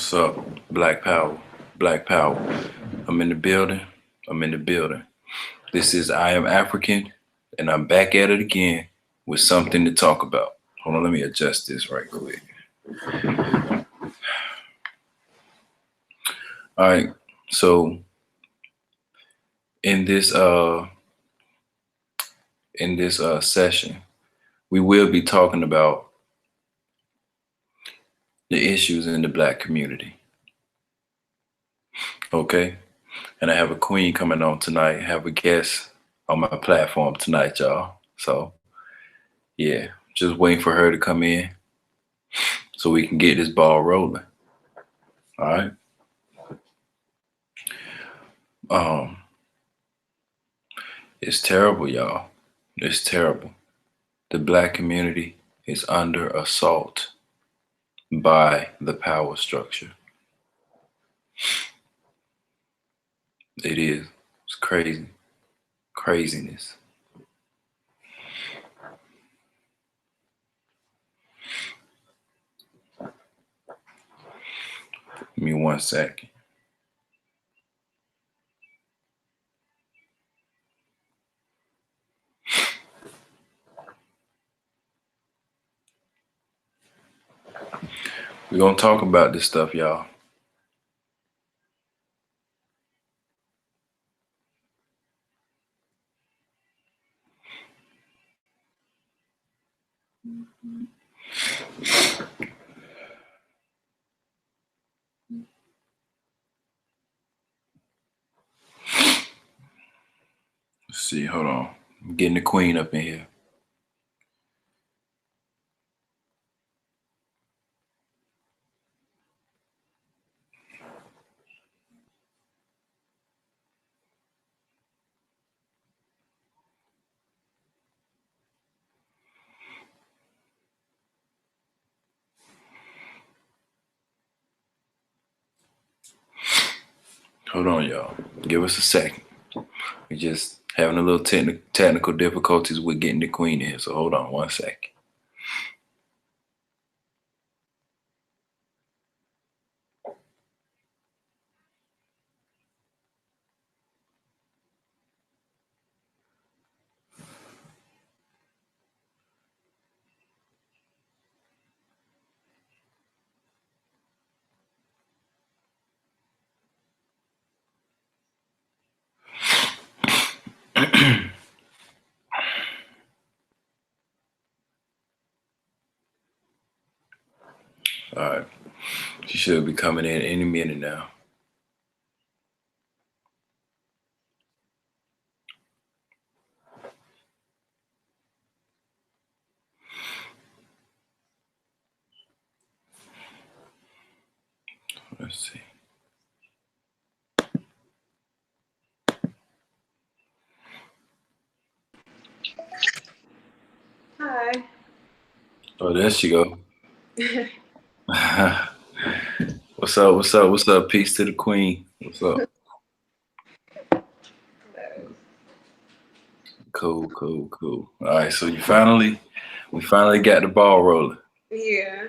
What's up? Black Power. Black Power. I'm in the building. I'm in the building. This is I Am African, and I'm back at it again with something to talk about. Hold on, let me adjust this right quick. All right. So in this session, we will be talking about the issues in the black community. Okay? And I have a queen coming on tonight. I have a guest on my platform tonight, y'all. So yeah, just waiting for her to come in so we can get this ball rolling. All right. Um, it's terrible, y'all. It's terrible. The black community is under assault by the power structure. It is. It's crazy. Craziness. Give me 1 second. We're going to talk about this stuff, y'all. Let's see. Hold on. I'm getting the queen up in here. Hold on, y'all. Give us a second. We're just having a little technical difficulties with getting the queen in here. So hold on 1 second. All right. She should be coming in any minute now. Let's see. Hi. Oh, there she go. What's up? What's up? What's up? Peace to the queen. What's up? Cool, cool, cool. All right, so we finally got the ball rolling. Yeah.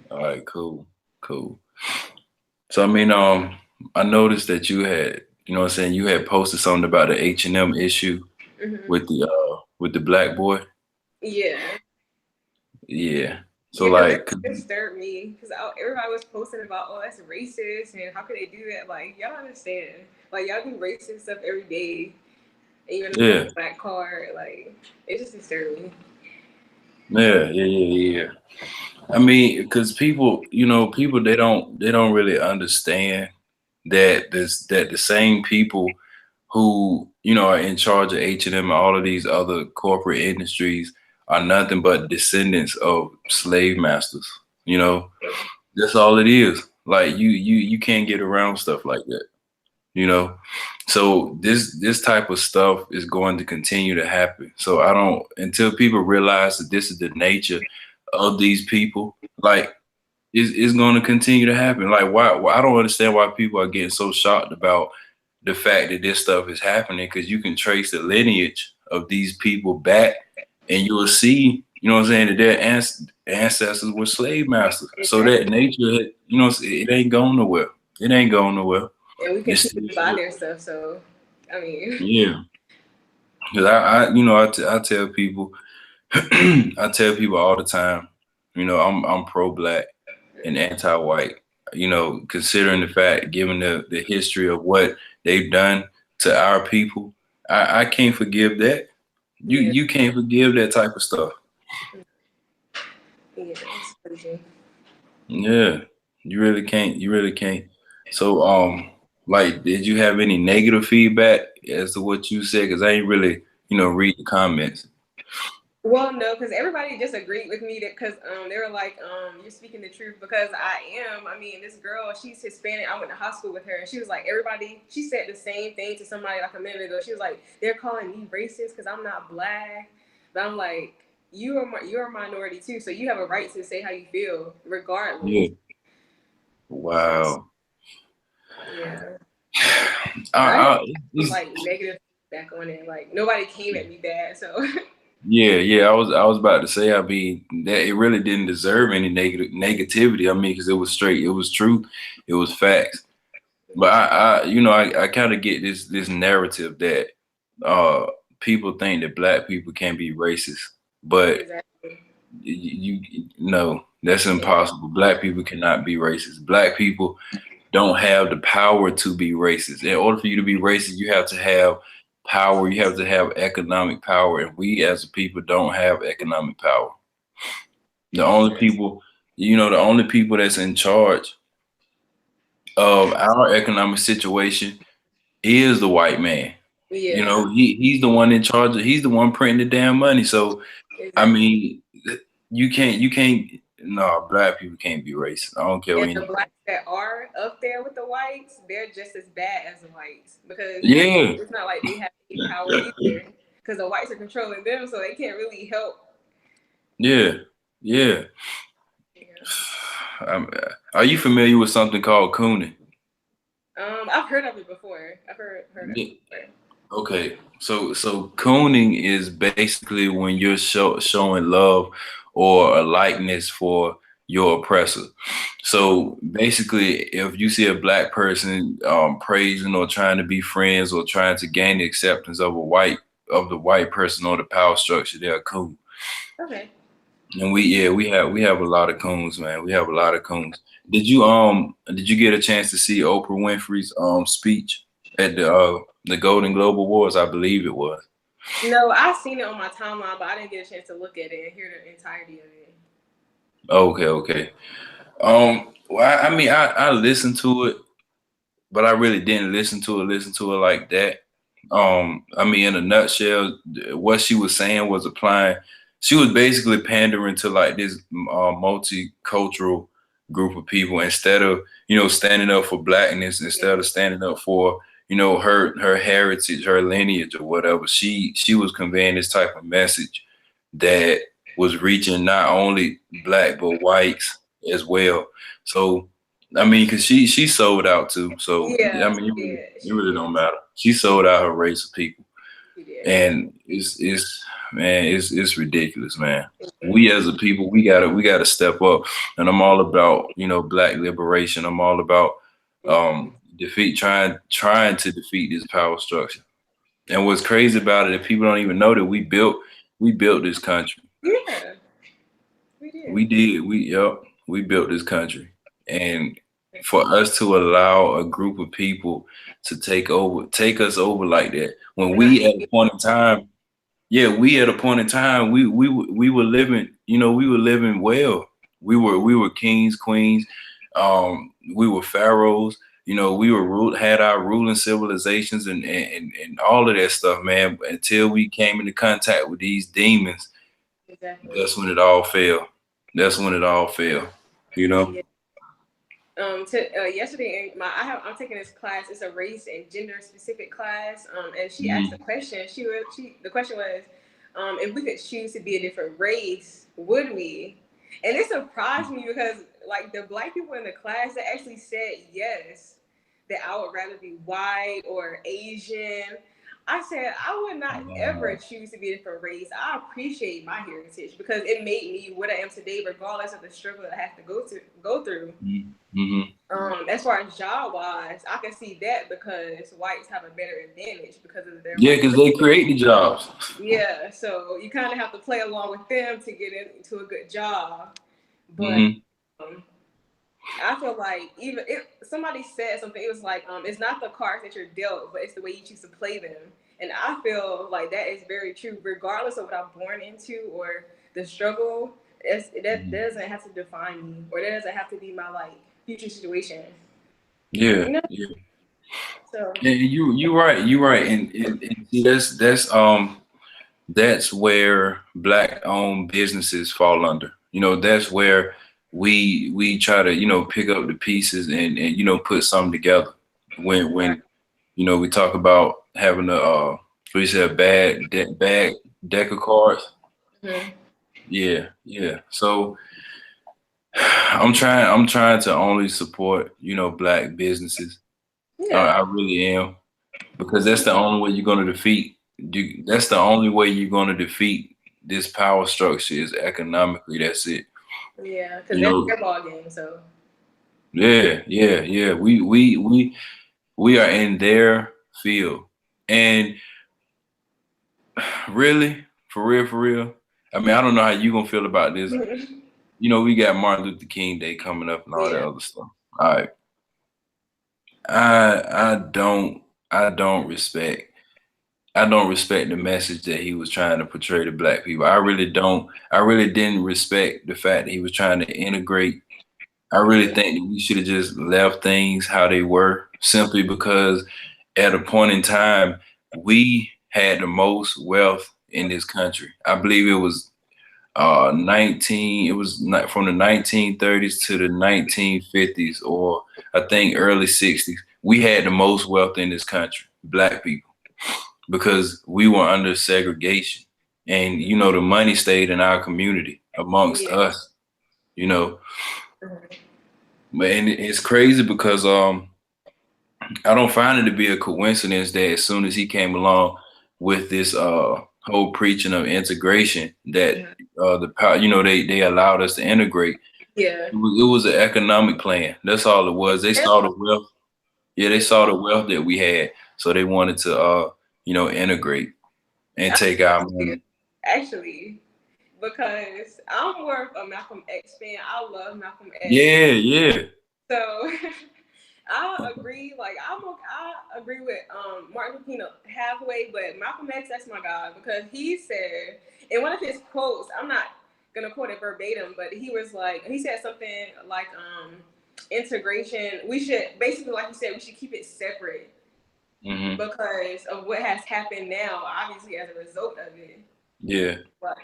All right, cool, cool. So I mean, I noticed that you had, you know what I'm saying, you had posted something about the H&M issue with the black boy. Yeah. Yeah. So Yeah, because like, it disturbed me because everybody was posting about, oh, that's racist and how could they do that? Like, y'all don't understand. Like, y'all do racist stuff every day. And you're gonna yeah, post black card. Like, it just disturbed me. yeah. I mean, because people, people they don't really understand that the same people who are in charge of H&M and all of these other corporate industries are nothing but descendants of slave masters. You know, that's all it is. Like you can't get around stuff like that. You know, so this type of stuff is going to continue to happen. So I don't until people realize that this is the nature of these people. Like it's going to continue to happen. Like why I don't understand why people are getting so shocked about the fact that this stuff is happening, because you can trace the lineage of these people back and you will see, you know what I'm saying, that ancestors were slave masters. So that nature, it ain't going nowhere. It ain't going nowhere. And we It's continue to buy their stuff. So, I mean, yeah. Because I tell people, I tell people all the time, I'm pro-black and anti-white. Considering the fact, given the history of what they've done to our people, I can't forgive that. yeah, You can't forgive that type of stuff. yeah, it's crazy. Yeah, you really can't. You really can't. So, like, did you have any negative feedback as to what you said? Because I ain't really, read the comments. Well, no, because everybody just agreed with me that because they were like, you're speaking the truth because I am. I mean, this girl, she's Hispanic. I went to hospital with her, and she was like, everybody. She said the same thing to somebody like a minute ago. She was like, they're calling me racist because I'm not black, but I'm like, you're a minority too, so you have a right to say how you feel, regardless. Yeah. Wow. Yeah, I, but I didn't I, it's, like negative feedback on it. Like nobody came at me bad, so yeah. I was about to say. I mean, that it really didn't deserve any negativity. I mean, because it was straight. It was truth. It was facts. But I kind of get this narrative that uh people think that black people can be racist, but exactly. you no, that's Yeah, impossible. Black people cannot be racist. Black people don't have the power to be racist. In order for you to be racist, you have to have power. You have to have economic power, and we as a people don't have economic power. The only people, the only people that's in charge of our economic situation is the white man. yeah, He's the one in charge. He's the one printing the damn money. So I exactly. mean, you can't. No, black people can't be racist. I don't care what And the anybody. blacks that are up there with the whites, they're just as bad as the whites because Yeah, it's not like they have any power either because the whites are controlling them, so they can't really help. yeah, yeah. Yeah. Um, are you familiar with something called cooning? I've heard of it before. I've heard of Yeah. it before. Okay, so cooning is basically when you're showing love or a likeness for your oppressor. So basically, if you see a black person praising or trying to be friends or trying to gain the acceptance of the white person or the power structure, they're coon. Okay. And we have a lot of coons, man. We have a lot of coons. Did you get a chance to see Oprah Winfrey's speech at the Golden Globe Awards? I believe it was. No, I've seen it on my timeline, but I didn't get a chance to look at it and hear the entirety of it. Okay, okay. Well, I mean, I listened to it, but I really didn't listen to it like that. I mean, in a nutshell, what she was saying was applying. She was basically pandering to like this multicultural group of people instead of standing up for blackness, instead Yeah, of standing up for her heritage, her lineage, or whatever. She was conveying this type of message that was reaching not only black but whites as well. So I mean, cause she sold out too. So I yeah, mean, she did. it She really did. don't matter. She sold out her race of people, She did. and it's man, it's ridiculous, man. Mhm. We as a people, we gotta step up, and I'm all about black liberation. I'm all about Mhm. trying to defeat this power structure. And what's crazy about it, if people don't even know that we built this country. Yeah, we did. We did. We built this country. And for us to allow a group of people to take us over like that, when And not we at a even point in time, yeah, we at a point in time, we were living, we were living well. We were kings, queens, we were pharaohs, we had our ruling civilizations and all of that stuff, man. Until we came into contact with these demons, exactly. that's when it all fell. That's when it all fell. You know. Yeah. Yesterday in I'm taking this class. It's a race and gender specific class. And she asked a Mhm. question. The question was, if we could choose to be a different race, would we? And it surprised me because like the black people in the class that actually said yes, that I would rather be white or Asian. I said I would not ever choose to be a different race. I appreciate my heritage because it made me what I am today, regardless of the struggle that I have to go through. Mm-hmm. As far as job wise, I can see that because whites have a better advantage because of their Yeah, white. because they create the jobs. Yeah, so you kind of have to play along with them to get into a good job. But Mm-hmm. um, I feel like even if somebody said something, it was like, it's not the cards that you're dealt, but it's the way you choose to play them. And I feel like that is very true, regardless of what I'm born into or the struggle. That doesn't have to define me, or that doesn't have to be my like future situation. Yeah, You know. yeah. So And you right, and see, that's where black owned businesses fall under. You know, that's where we try to, you know, pick up the pieces and you know, put something together. When you know, we talk about having what you said, bad deck of cards. mhm. Yeah, yeah. So I'm trying to only support, you know, black businesses. Yeah, I really am, because that's the only way you're going to defeat. That's the only way you're going to defeat this power structure is economically. That's it. yeah, because You that's know. their ball game. So Yeah, yeah, yeah. We are in their field, and really, for real. I mean, I don't know how you gonna feel about this. You know, we got Martin Luther King Day coming up and all that yeah, other stuff. All right, I don't respect. I don't respect the message that he was trying to portray to black people. I really don't. I really didn't respect the fact that he was trying to integrate. I really think that we should have just left things how they were, simply because at a point in time we had the most wealth in this country. I believe it was 19 it was not from the 1930s to the 1950s, or I think early 60s. We had the most wealth in this country, black people, because we were under segregation. And you know, the money stayed in our community amongst yeah, us, you know. mhm. But and it's crazy because I don't find it to be a coincidence that as soon as he came along with this whole preaching of integration, that Mhm. the power, you know, they allowed us to integrate. Yeah. It was an economic plan. That's all it was. They saw the wealth. Yeah, they saw the wealth that we had, so they wanted to you know, integrate and I take feel our you, money. actually, because I'm more of a Malcolm X fan. I love Malcolm X. Yeah, yeah. So I agree. Like I agree with Martin Luther King halfway, but Malcolm X, that's my guy because he said in one of his quotes, I'm not gonna quote it verbatim, but he said something like integration. We should basically, like you said, we should keep it separate Hmm. because of what has happened now, obviously as a result of it. Yeah,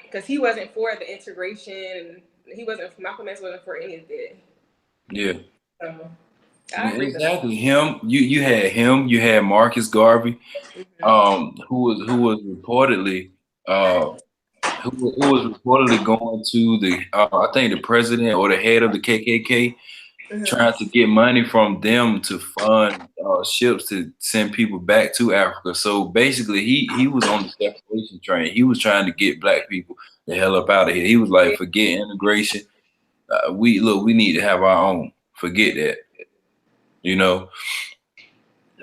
Because he wasn't for the integration, he wasn't Malcolm X wasn't for any of it. yeah. So I agree with Exactly. Him. You had him. You had Marcus Garvey, that. Hmm. who was reportedly uh who was reportedly going to the I think the president or the head of the KKK, trying to get money from them to fund ships to send people back to Africa. So basically, he was on the separation train. He was trying to get black people the hell up out of here. He was like, forget integration. We need to have our own. Forget that, you know.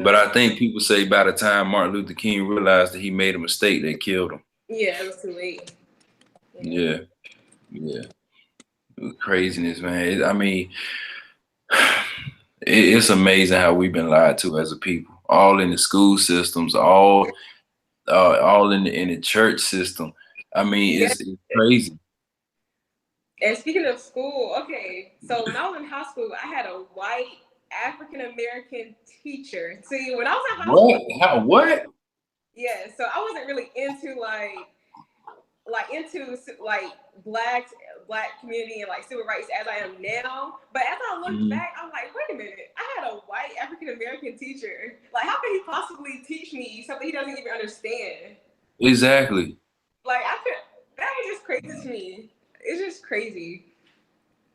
But I think people say by the time Martin Luther King realized that he made a mistake, they killed him. Yeah, it was too late. Yeah. Yeah, yeah. Craziness, man. I mean, it's amazing how we've been lied to as a people. All in the school systems, all in the church system. I mean, Yeah. it's crazy. And speaking of school, okay, so when I was in high school, I had a white African American teacher. See, when I was in high school, What? How? What? yeah, so I wasn't really into like black community and like civil rights as I am now. But as I looked Mhm. back, I'm like, wait a minute, I had a white African American teacher. Like, how could he possibly teach me something he doesn't even understand? Exactly. Like, that was just crazy to me. It's just crazy.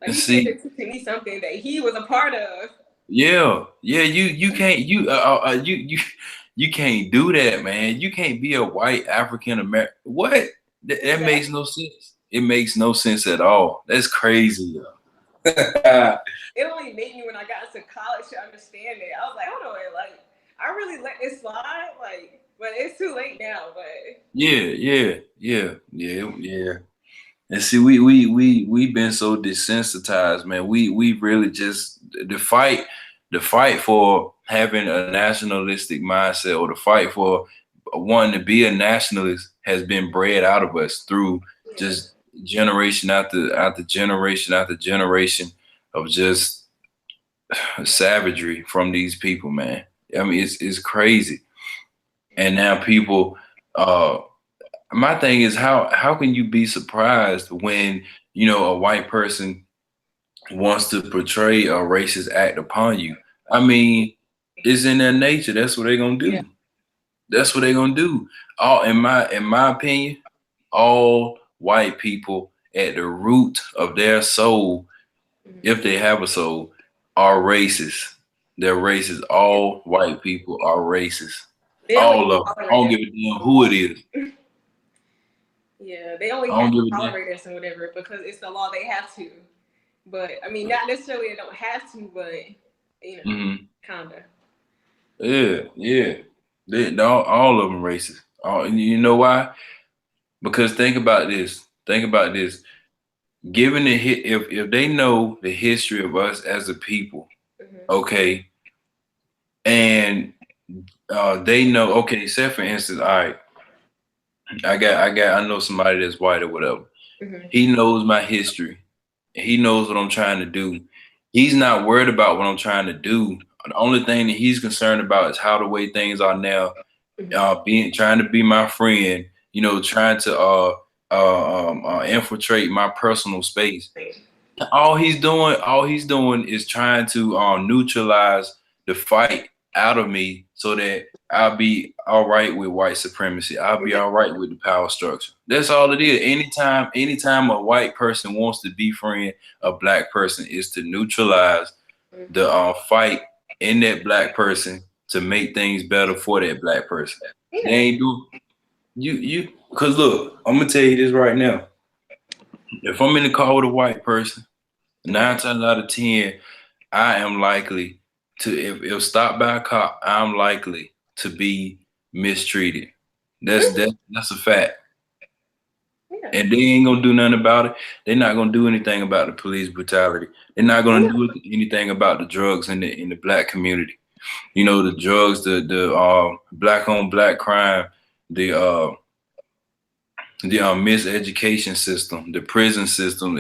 Like, And he should see, have teaching me something that he was a part of. yeah, yeah. You can't you You can't do that, man. You can't be a white African American. What? That makes no sense. It makes no sense at all. That's crazy. It only made me when I got into college to understand it. I was like, hold on, like I really let this slide, like, but it's too late now. But Yeah. And see, we've been so desensitized, man. We really just the fight for having a nationalistic mindset, or the fight for wanting to be a nationalist, has been bred out of us through yeah, just generation after generation after generation of just savagery from these people, man. I mean, it's crazy. And now people, uh, my thing is, how can you be surprised when a white person wants to portray a racist act upon you? I mean, it's in their nature. That's what they're gonna yeah, do. That's what they're gonna do. All in my opinion, all white people at the root of their soul, if they have a soul, are racist. They're racist. yeah. All white people are racist. They only All of them. I tolerate don't us. give a damn who it is. Yeah, they only I have don't to give a damn. tolerate us and whatever because it's the law. They have to. But I mean, not necessarily they don't have to, but Mhm. kinda. Yeah. All of them racist. And you know why? Because think about this. Think about this. Given the hit, if they know the history of us as a people, Mm-hmm. okay, and they know, okay, say for instance, all right, I know somebody that's white or whatever. Mm-hmm. He knows my history. He knows what I'm trying to do. He's not worried about what I'm trying to do. The only thing that he's concerned about is how the way things are now, Mm-hmm. being trying to be my friend, trying to infiltrate my personal space. All he's doing is trying to neutralize the fight out of me so that I'll be all right with white supremacy. I'll be Yeah. all right with the power structure. That's all it is. Anytime a white person wants to befriend a black person, is to neutralize the fight in that black person to make things better for that black person. They Yeah. ain't do you because look, I'm gonna tell you this right now. If I'm in the car with a white person, Mm-hmm. 9 times out of 10, I am likely to, if stopped by a cop, I'm likely to be mistreated. That's a fact. Yeah. And they ain't gonna do nothing about it. They're not gonna do anything about the police brutality. They're not gonna Yeah. do anything about the drugs in the black community. The drugs, the black on black crime, the miseducation system, the prison system.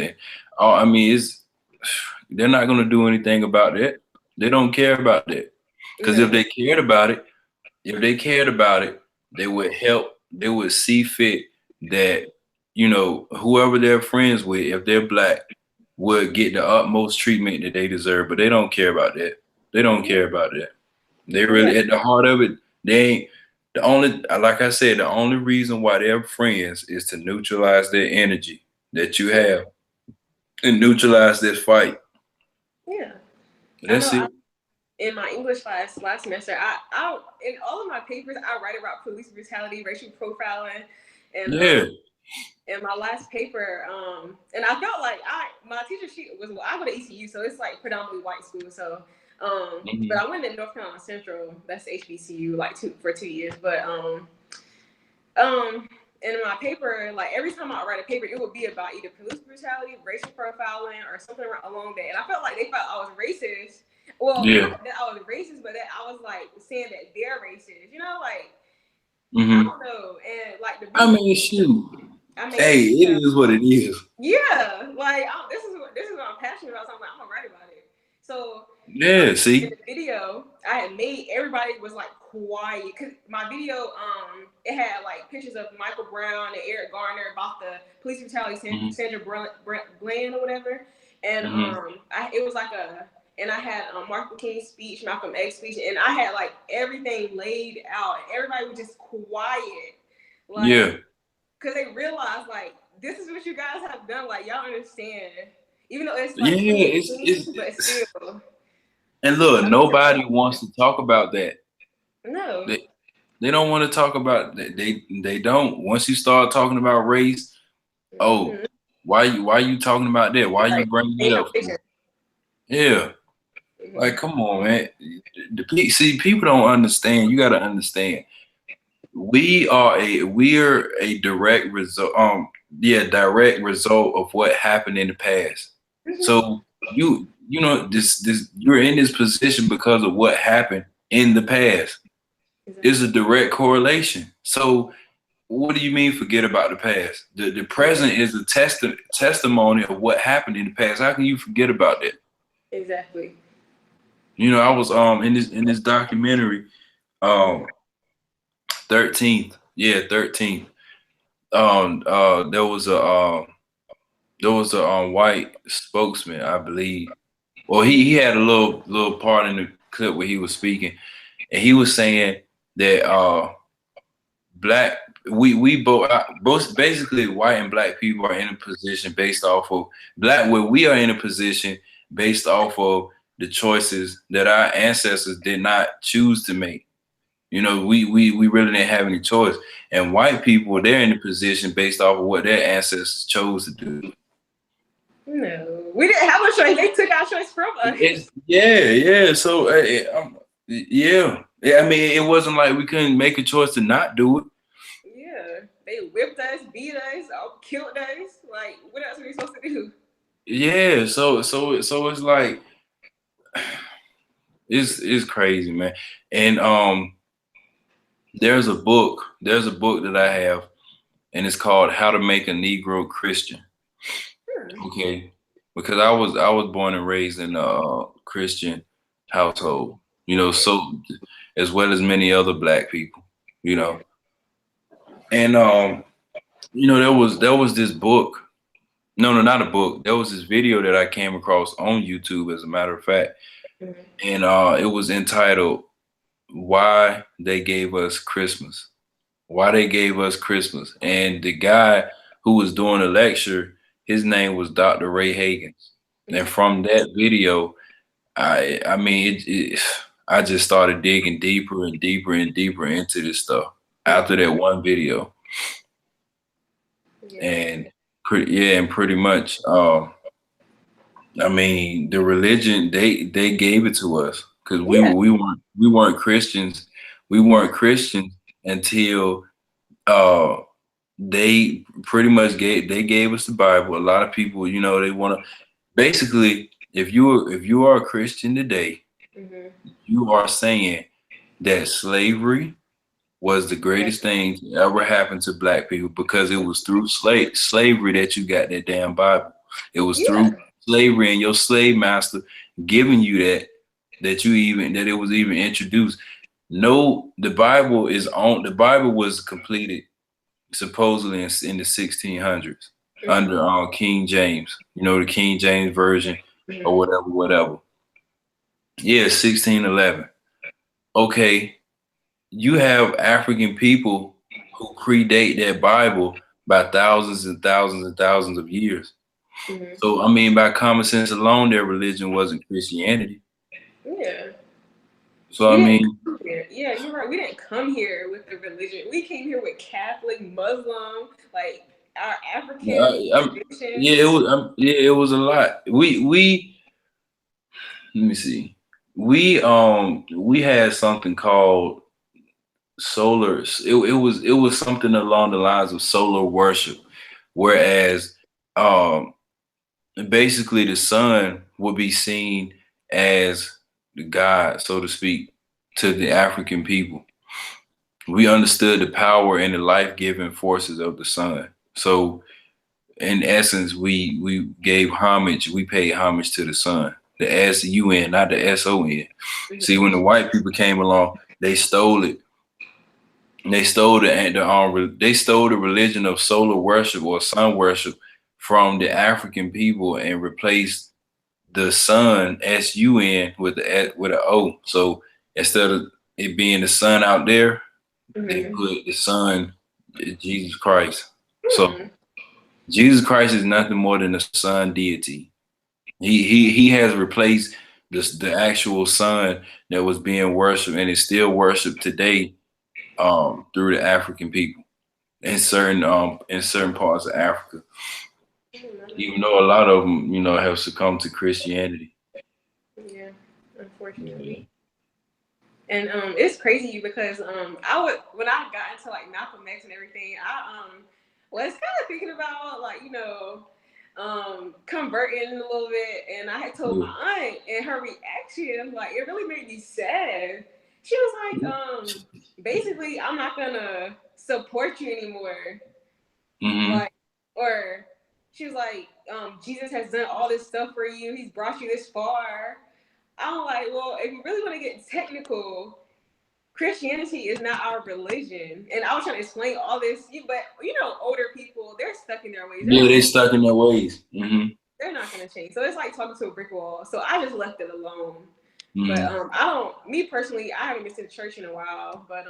I mean, they're not gonna do anything about that. They don't care about that. Because No. if they cared about it, they would help. They would see fit that whoever they're friends with, if they're black, would get the utmost treatment that they deserve. But they don't care about that. They don't Yeah. care about that. They Yeah. really, at the heart of it, they ain't the only. Like I said, the only reason why they're friends is to neutralize their energy that you Yeah. have and neutralize this fight. Yeah. I That's know. it. In my English class last semester, I in all of my papers I write about police brutality, racial profiling, and Yeah. in my last paper, and I felt like my teacher she was I go to ECU, so it's like predominantly white school. So, but Mhm. I went to North Carolina Central, that's HBCU, like for 2 years. But um, and in my paper, like every time I write a paper, it would be about either police brutality, racial profiling, or something along that. And I felt like they felt I was racist. Well, Yeah. not that I was racist, but that I was like saying that they're racist. Like I Hmm. don't know. And like the I video, mean, shoot. I Hey, made it is what it is. yeah, like this is what I'm passionate about. So I'm like I'm gonna write about it. So Yeah. in See. the video I had made, everybody was like quiet because my video it had like pictures of Michael Brown and Eric Garner about the police brutality, Hmm. Sandra Bland or whatever, and Hmm. it was like and I had Martin King's speech, Malcolm X speech, and I had like everything laid out. Everybody was just quiet, like Yeah. because they realized like this is what you guys have done. Like y'all understand, even though it's like Yeah. clean, but still. And look, I mean, nobody wants to talk about that. no. They don't want to talk about they don't. Once you start talking about race, oh, Mhm. why you talking about that? Why you Right. bringing that Ain't no up for? picture. Yeah, like Mhm. come on, man. See, people don't understand. You got to understand. We're a direct result. Yeah, direct result of what happened in the past. Mhm. So you know this you're in this position because of what happened in the past. It's Exactly. a direct correlation. So what do you mean forget about the past? The Yeah. present is a testimony of what happened in the past. How can you forget about that? Exactly. You know, I was in this documentary, Mhm. um 13th. Yeah, 13th. There was a white spokesman, I believe. Well, he had a little part in the clip where he was speaking, and he was saying that black we both basically white and black people are in a position based off of black where we are in a position based off of the choices that our ancestors did not choose to make. You know, we really didn't have any choice. And white people, they're in a position based off of what their ancestors chose to do. No, we didn't have a choice. They took our choice from us. Yeah. So, yeah. I mean, it wasn't like we couldn't make a choice to not do it. Yeah, they whipped us, beat us, killed us. Like, what else are we supposed to do? Yeah. So it's like it's crazy, man. And there's a book that I have, and it's called How to Make a Negro Christian. Hmm. Okay, because I was born and raised in a Christian household, you know, Okay. so as well as many other black people, you Yeah. know. And you know, there was this book. No, not a book. There was this video that I came across on YouTube, as a matter of fact, Mhm. and it was entitled "Why They Gave Us Christmas." Why they gave us Christmas, and the guy who was doing the lecture, his name was Dr. Ray Hagans, and Mhm. from that video, I mean, I just started digging deeper and deeper and deeper into this stuff after Mhm. that one video, Yeah. and pretty much, I mean, the religion they gave it to us because Yeah. we weren't Christians, we weren't Christians until uh they pretty much gave us the Bible. A lot of people, you know, they want to basically if you are a Christian today, Mhm. you are saying that slavery was the greatest Exactly. thing to ever happen to black people because it was through slavery that you got that damn Bible. It was Yeah. through slavery and your slave master giving you that you even that it was even introduced. No, the Bible was completed supposedly in the 1600s Mhm. under King James. You know, the King James version or Mhm. whatever. Yeah, 1611. Okay, you have African people who predate that Bible by thousands and thousands and thousands of years. Mhm. So I mean, by common sense alone, their religion wasn't Christianity. Yeah. So We I didn't mean, come here. Yeah, you're right. We didn't come here with the religion. We came here with Catholic, Muslim, like our African yeah, traditions. it was a lot. We let me see. We had something called solar. It was something along the lines of solar worship, whereas um basically the sun would be seen as the god, so to speak, to the African people. We understood the power and the life-giving forces of the sun. So in essence, we gave homage, we paid homage to the sun. The S-U-N, not the S-O-N. See, Mhm. when the white people came along, they stole it. They stole they stole the religion of solar worship or sun worship from the African people and replaced the sun S-U-N with with an O. So instead of it being the sun out there, they Mhm. put the sun Jesus Christ. So Hmm. Jesus Christ is nothing more than the sun deity. He has replaced the actual sun that was being worshipped and is still worshipped today through the African people in certain parts of Africa, even though a lot of them, have succumbed to Christianity. Yeah, Yeah. unfortunately. And it's crazy because I would when I got into like Malcolm X and everything, I was kind of thinking about like converting a little bit, and I had told my Yeah. aunt, and her reaction like it really made me sad. She was like, basically, I'm not gonna support you anymore, Hmm. like, or she was like, Jesus has done all this stuff for you. He's brought you this far. I'm like, well, if you really want to get technical, Christianity is not our religion. And I was trying to explain all this, but older people, they're stuck in their ways. Yeah, they stuck in their ways. Hmm. They're not gonna change. So it's like talking to a brick wall. So I just left it alone. But Hmm. I don't. Me personally, I haven't been to the church in a while. But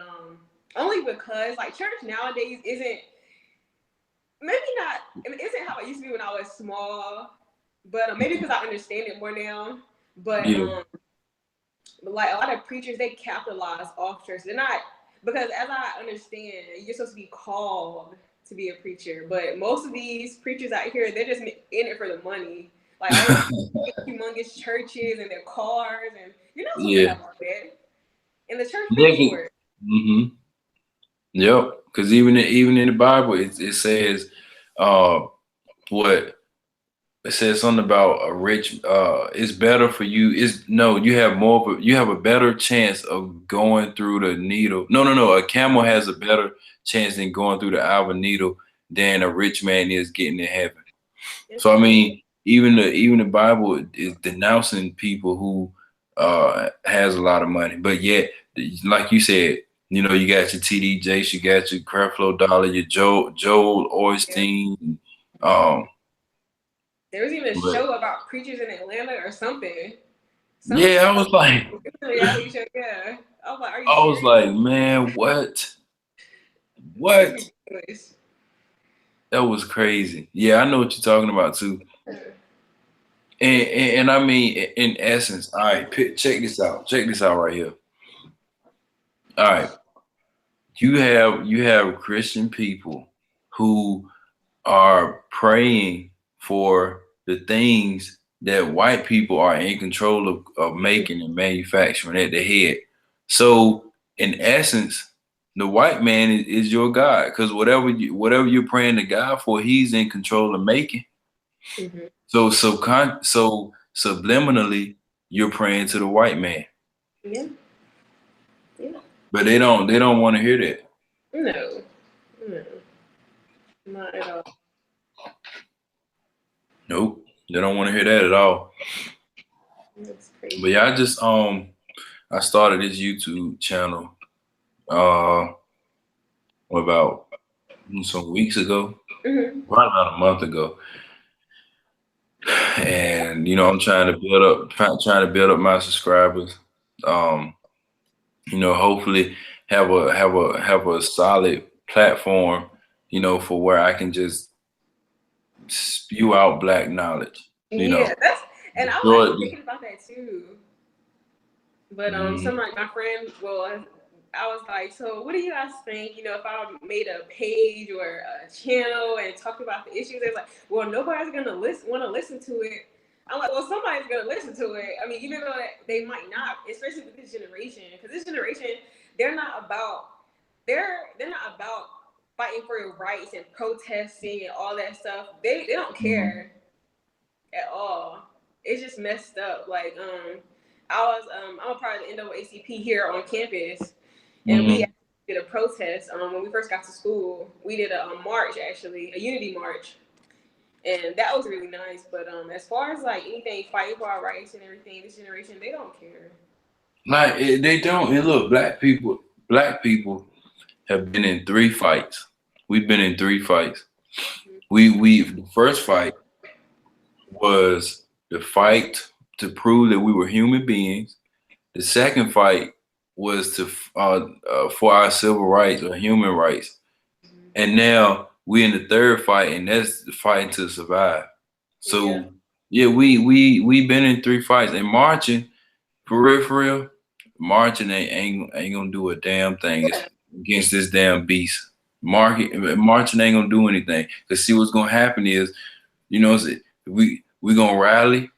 only because like church nowadays isn't maybe not. I mean, isn't how it used to be when I was small. But maybe because I understand it more now. But Yeah. like a lot of preachers, they capitalize off church. They're not because, as I understand, you're supposed to be called to be a preacher. But most of these preachers out here, they're just in it for the money. Like all these humongous churches and their cars, and you're not supposed to Yeah. have all that. And the church pays They for it. can, yep. Because even in the Bible, it says, uh, what it says something about a rich. It's better for you. It's no, you have a better chance of going through the needle. No, no, no. A camel has a better chance than going through the eye of a needle than a rich man is getting in heaven. It's So I true. mean, even the Bible is denouncing people who has a lot of money, but yet, like you said, you got your TD Jakes, you got your Creflo Dollar, your Joel Yeah. Ornstein. Um, There was even a but show about preachers in Atlanta or something. Some yeah, show. It was a reality show. Yeah. I was like, are you I was serious? like, man, what? It's What? ridiculous. That was crazy. Yeah, I know what you're talking about too. And I mean, in essence, all right, check this out. Check this out right here. All right, you have Christian people who are praying for the things that white people are in control of making and manufacturing at the head. So in essence, the white man is your God because whatever you're praying to God for, He's in control of making. Mm-hmm. So subliminally, you're praying to the white man, Yeah. Yeah. but they don't want to hear that. No. No. Not at all. Nope, they don't want to hear that at all. That's But crazy. yeah, I started this YouTube channel uh about some weeks ago, Mm-hmm. probably about a month ago, and I'm trying to build up my subscribers. Um, hopefully have a solid platform, for where I can just spew out black knowledge. You Yeah, know, that's and I was destroy actually it. thinking about that too. But some Mhm. like my friend, well, I was like, so what do you guys think? If I made a page or a channel and talked about the issues, they're like, well, nobody's gonna want to listen to it. I'm like, well, somebody's gonna listen to it. I mean, even though they might not, especially with this generation, because this generation, they're not about they're not about fighting for your rights and protesting and all that stuff. They don't Mhm. care at all. It's just messed up. Like I'm a part of the NAACP here on campus, and we Mhm. did a protest when we first got to school. We did a march, actually, a unity march, and that was really nice. But as far as like anything fighting for our rights and everything, this generation they don't care. Like they don't. And look, black people have been in 3 fights. We've been in 3 fights. We the first fight was the fight to prove that we were human beings. The second fight was to for our civil rights or human rights, and now we're in the third fight, and that's the fighting to survive. Yeah, So yeah, we been in 3 fights and marching for real, for real. Marching ain't gonna do a damn thing. against this damn beast. Marching ain't gonna do anything. Cause see what's gonna happen is, you know, we gonna rally,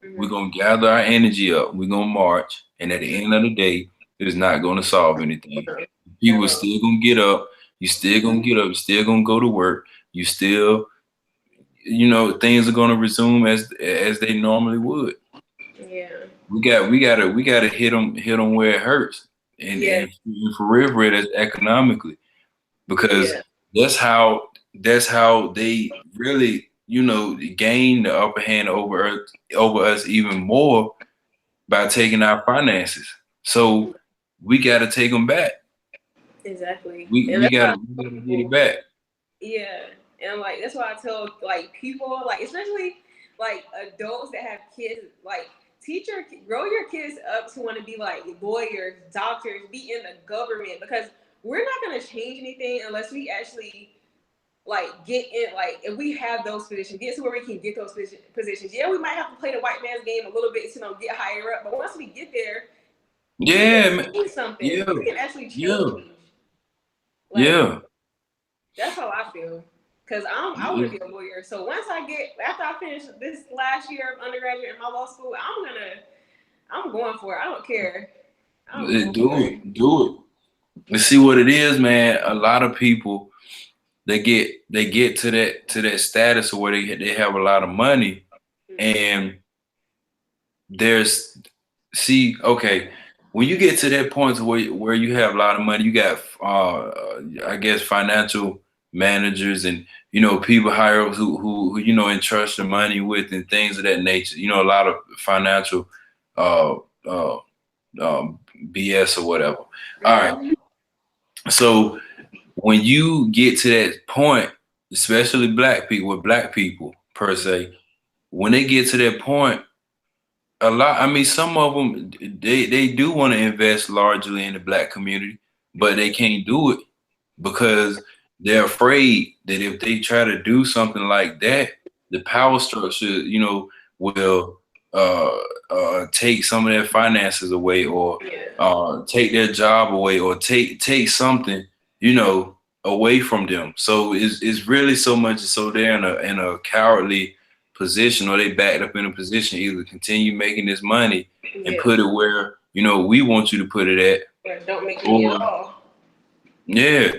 we're Mm-hmm. gonna gather our energy up, we're gonna march, and at the end of the day, it is not gonna solve anything. People are No. still gonna get up, you still gonna get up, you still gonna go to work, you still, you know, things are gonna resume as they normally would. Yeah. We gotta hit them where it hurts, Yeah. and for real, for real, that's economically, because Yeah. that's how they really, you know, gain the upper hand over us even more by taking our finances. So we gotta take them back. Exactly. We And we that's why gotta, I we tell gotta get it people, back. yeah. And like that's why I tell like people, like especially like adults that have kids, like grow your kids up to want to be like lawyers, doctors, be in the government because we're not gonna change anything unless we actually like get in like if we have those positions, get to where we can get those positions. Yeah, we might have to play the white man's game a little bit to get higher up, but once we get there, we can Yeah, man. change something. Yeah, We can actually yeah, change. Like yeah. that's how I feel. Cause I want to be a lawyer. So once I get after I finish this last year of undergraduate in my law school, I'm going for it. I don't care. I'm going Do for it. it, do it. And see what it is, man. A lot of people, they get to that status where they have a lot of money, Mm-hmm. and there's see, okay, when you get to that point to where you have a lot of money, you got I guess financial managers, and you know, people higher ups who you know, entrust the money with and things of that nature. You know, a lot of financial uh uh BS or whatever. All right. Mm-hmm. So when you get to that point, especially black people per se, when they get to that point, a lot, I mean, some of them, they do want to invest largely in the black community, but they can't do it because they're afraid that if they try to do something like that, the power structure, you know, will uh, take some of their finances away, or Yeah. take their job away, or take something, you know, away from them. So it's really so much so they're in a cowardly position, or they backed up in a position either continue making this money and Yeah. put it where, you know, we want you to put it at, Yeah. Don't make any at or all. yeah,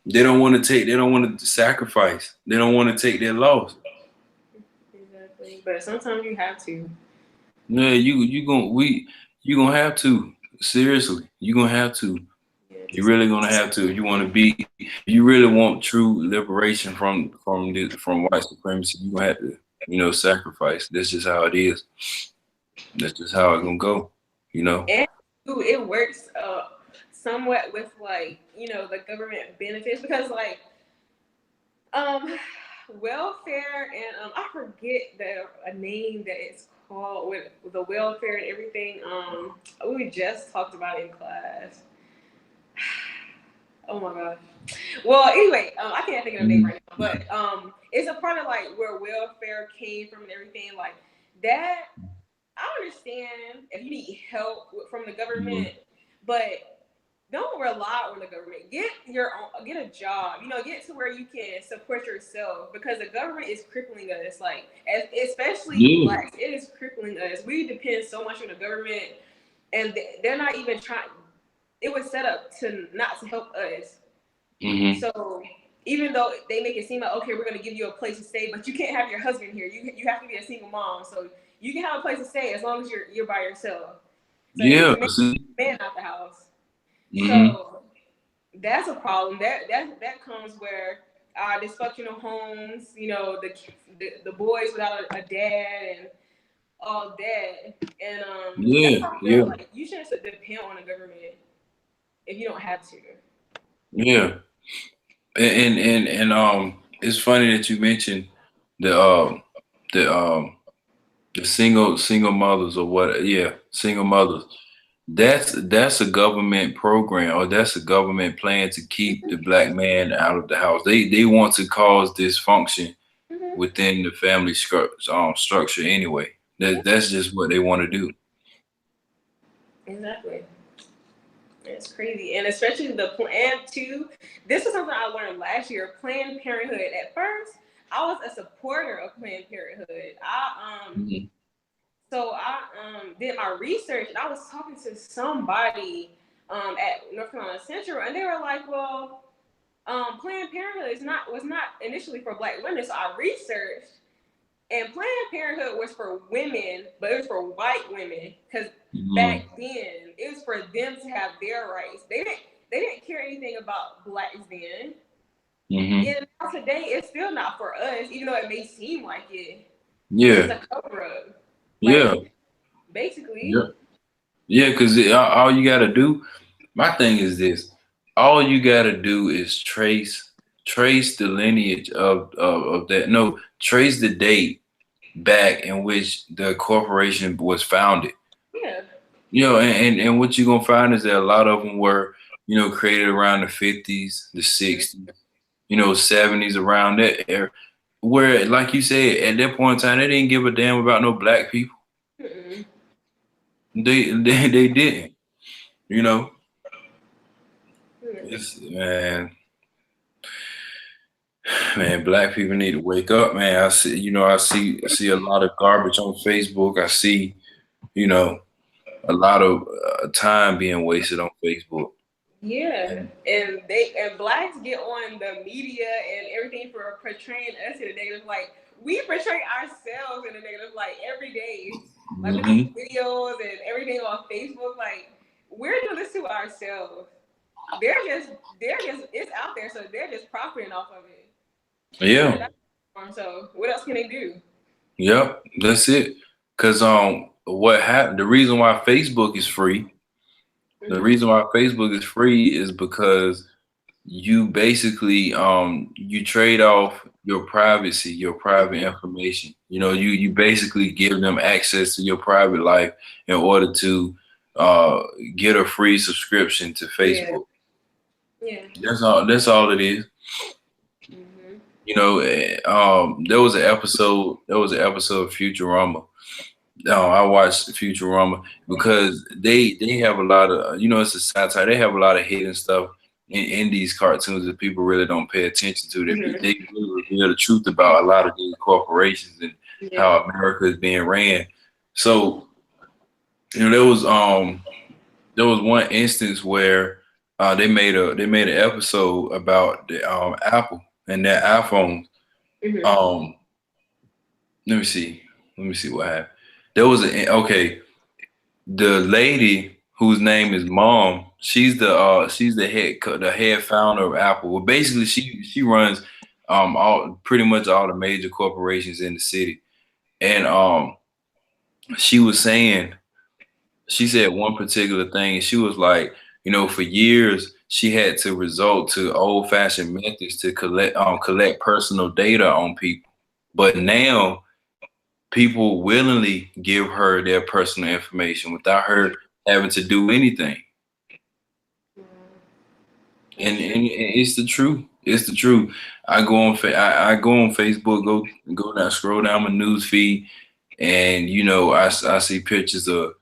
they don't want to sacrifice. They don't want to take their loss. Exactly. But sometimes you have to. Yeah, you gonna have to. Seriously, you gonna have to. Yeah. You Just really gonna have to. If you really want true liberation from white supremacy, you gonna have to, you know, sacrifice. That's just how it is. That's just how it's gonna go. You know. and it works somewhat with like the government benefits because like um welfare and I forget a name that it's called with the welfare and everything. We just talked about it in class. Oh my gosh. Well, anyway, I can't think of the name Mhm. right now, but it's a part of like where welfare came from and everything like that. I understand if you need help from the Mhm. government, but don't rely on the government. Get a job. Get to where you can support yourself because the government is crippling us. Like, especially Yeah. blacks, it is crippling us. We depend so much on the government, and they're not even trying. It was set up to not to help us. Hmm. So even though they make it seem like okay, we're gonna give you a place to stay, but you can't have your husband here. You have to be a single mom. So you can have a place to stay as long as you're by yourself. So they need Yeah. to make See. the man out the house. Hmm. So that's a problem. That comes where dysfunctional homes. The boys without a dad and all that. And that's Yeah. how I feel Yeah. like you shouldn't depend on the government if you don't have to. Yeah. And it's funny that you mentioned the the the single mothers, or what, yeah, single mothers. That's a government program, or that's a government plan to keep the black man out of the house. They want to cause dysfunction Mm-hmm. within the family structure anyway. That's just what they want to do. Exactly. It's crazy, and especially the plan too. This is something I learned last year. Planned Parenthood. At first, I was a supporter of Planned Parenthood. Mhm. I did my research, and I was talking to somebody at North Carolina Central, and they were like, "Well, Planned Parenthood was not initially for Black women." So I researched, and Planned Parenthood was for women, but it was for white women because back Mhm. then it was for them to have their rights. They didn't care anything about blacks then. Mhm. And now today it's still not for us, even though it may seem like it. It's just Yeah. a cover up, Yeah. like Yeah. basically. Yeah. Because all you got to do. My thing is this: all you got to do is trace the lineage of that. No, trace the date back in which the corporation was founded. Yeah. And what you're gonna find is that a lot of them were, created around the 50s, the Mm-hmm. 60s, 70s, around that era. Where, like you said, at that point in time, they didn't give a damn about no black people. Mm-mm. They didn't. You know, Mm-mm. it's man, black people need to wake up, man. I see a lot of garbage on Facebook. I see, you know, a lot of time being wasted on Facebook. Yeah, And and blacks get on the media and everything for portraying us in a negative light. We portray ourselves in a negative light every day, like with these hmm videos and everything on Facebook. Like we're doing this to ourselves. They're just it's out there, so they're just profiting off of it. Putting it yeah, out there. So what else can they do? yep, that's it. Cause what happened? The reason why Facebook is free. The Mm-hmm. reason why Facebook is free is because you basically you trade off your privacy, your private information. You basically give them access to your private life in order to uh get a free subscription to Yeah, Facebook. yeah. That's all it is. Mm-hmm. There was an episode of Futurama. I watched Futurama because they have a lot of, it's a satire. They have a lot of hidden stuff in these cartoons that people really don't pay attention to. Mm-hmm. They really reveal the truth about a lot of these corporations and Yeah. how America is being ran. So there was one instance where they made an episode about the Apple and their iPhones. Mm-hmm. Um, let me see. Let me see what happened. There was okay. The lady whose name is Mom, she's the head founder of Apple. Well, basically, she runs all pretty much all the major corporations in the city. And she was saying, she said one particular thing, and she was like, for years she had to resort to old fashioned methods to collect personal data on people, but now people willingly give her their personal information without her having to do anything. And, That's and true. it's the truth. It's the truth. I go on Facebook, go down, scroll down my news feed, and I see pictures of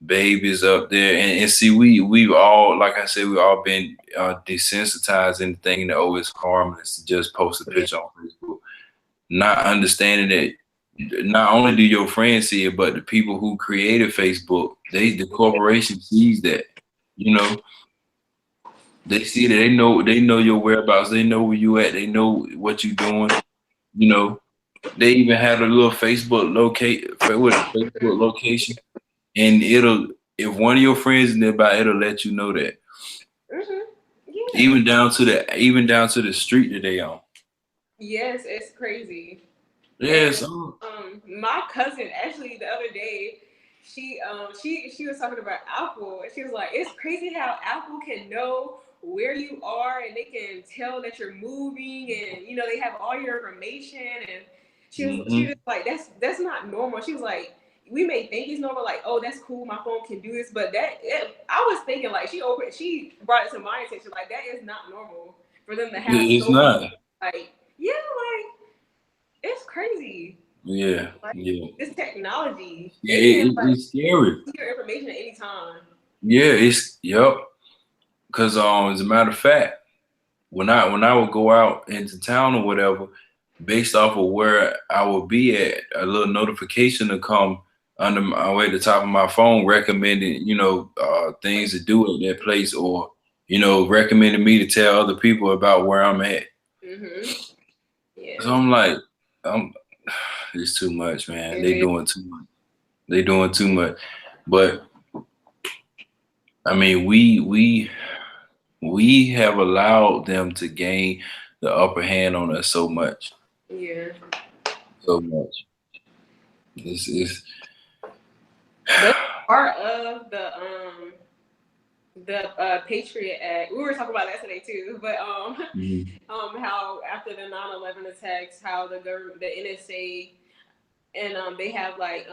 babies up there, and see we've all, like I said, we've all been desensitized and thinking that, oh, it's harmless to just post a Yeah. picture on Facebook, not understanding that not only do your friends see it, but the people who created Facebook, the corporation sees that. You know, they see that, they know your whereabouts, they know where you at, they know what you doing. You know, they even have a little Facebook location, and it'll if one of your friends is nearby, it'll let you know that. Mm-hmm. Yeah. Even down to the street that they on. Yes, it's crazy. Yes. And my cousin actually the other day, she was talking about Apple, and she was like, "It's crazy how Apple can know where you are, and they can tell that you're moving, and they have all your information." And she hmm was like, "That's not normal." She was like, "We may think it's normal, like, oh, that's cool, my phone can do this, but I was thinking like she brought it to my attention, like that is not normal for them to have It's so much, not. like, yeah, like it's crazy." Yeah. Like Yeah. this technology, Yeah. they can like It's scary. see your information at any time. Yeah. It's yep. Cause as a matter of fact, when I would go out into town or whatever, based off of where I would be at, a little notification to come under my way at the top of my phone recommending, things to do at that place, or recommending me to tell other people about where I'm at. Mhm. So Yeah. I'm like, I'm it's too much, man. They It doing too much. They doing too much. But I mean, we have allowed them to gain the upper hand on us so much, is. Yeah. so much. It's But part of the Patriot Act. We were talking about that today too. But Mhm. how after the 9/11 attacks, how the government, the NSA, and they have like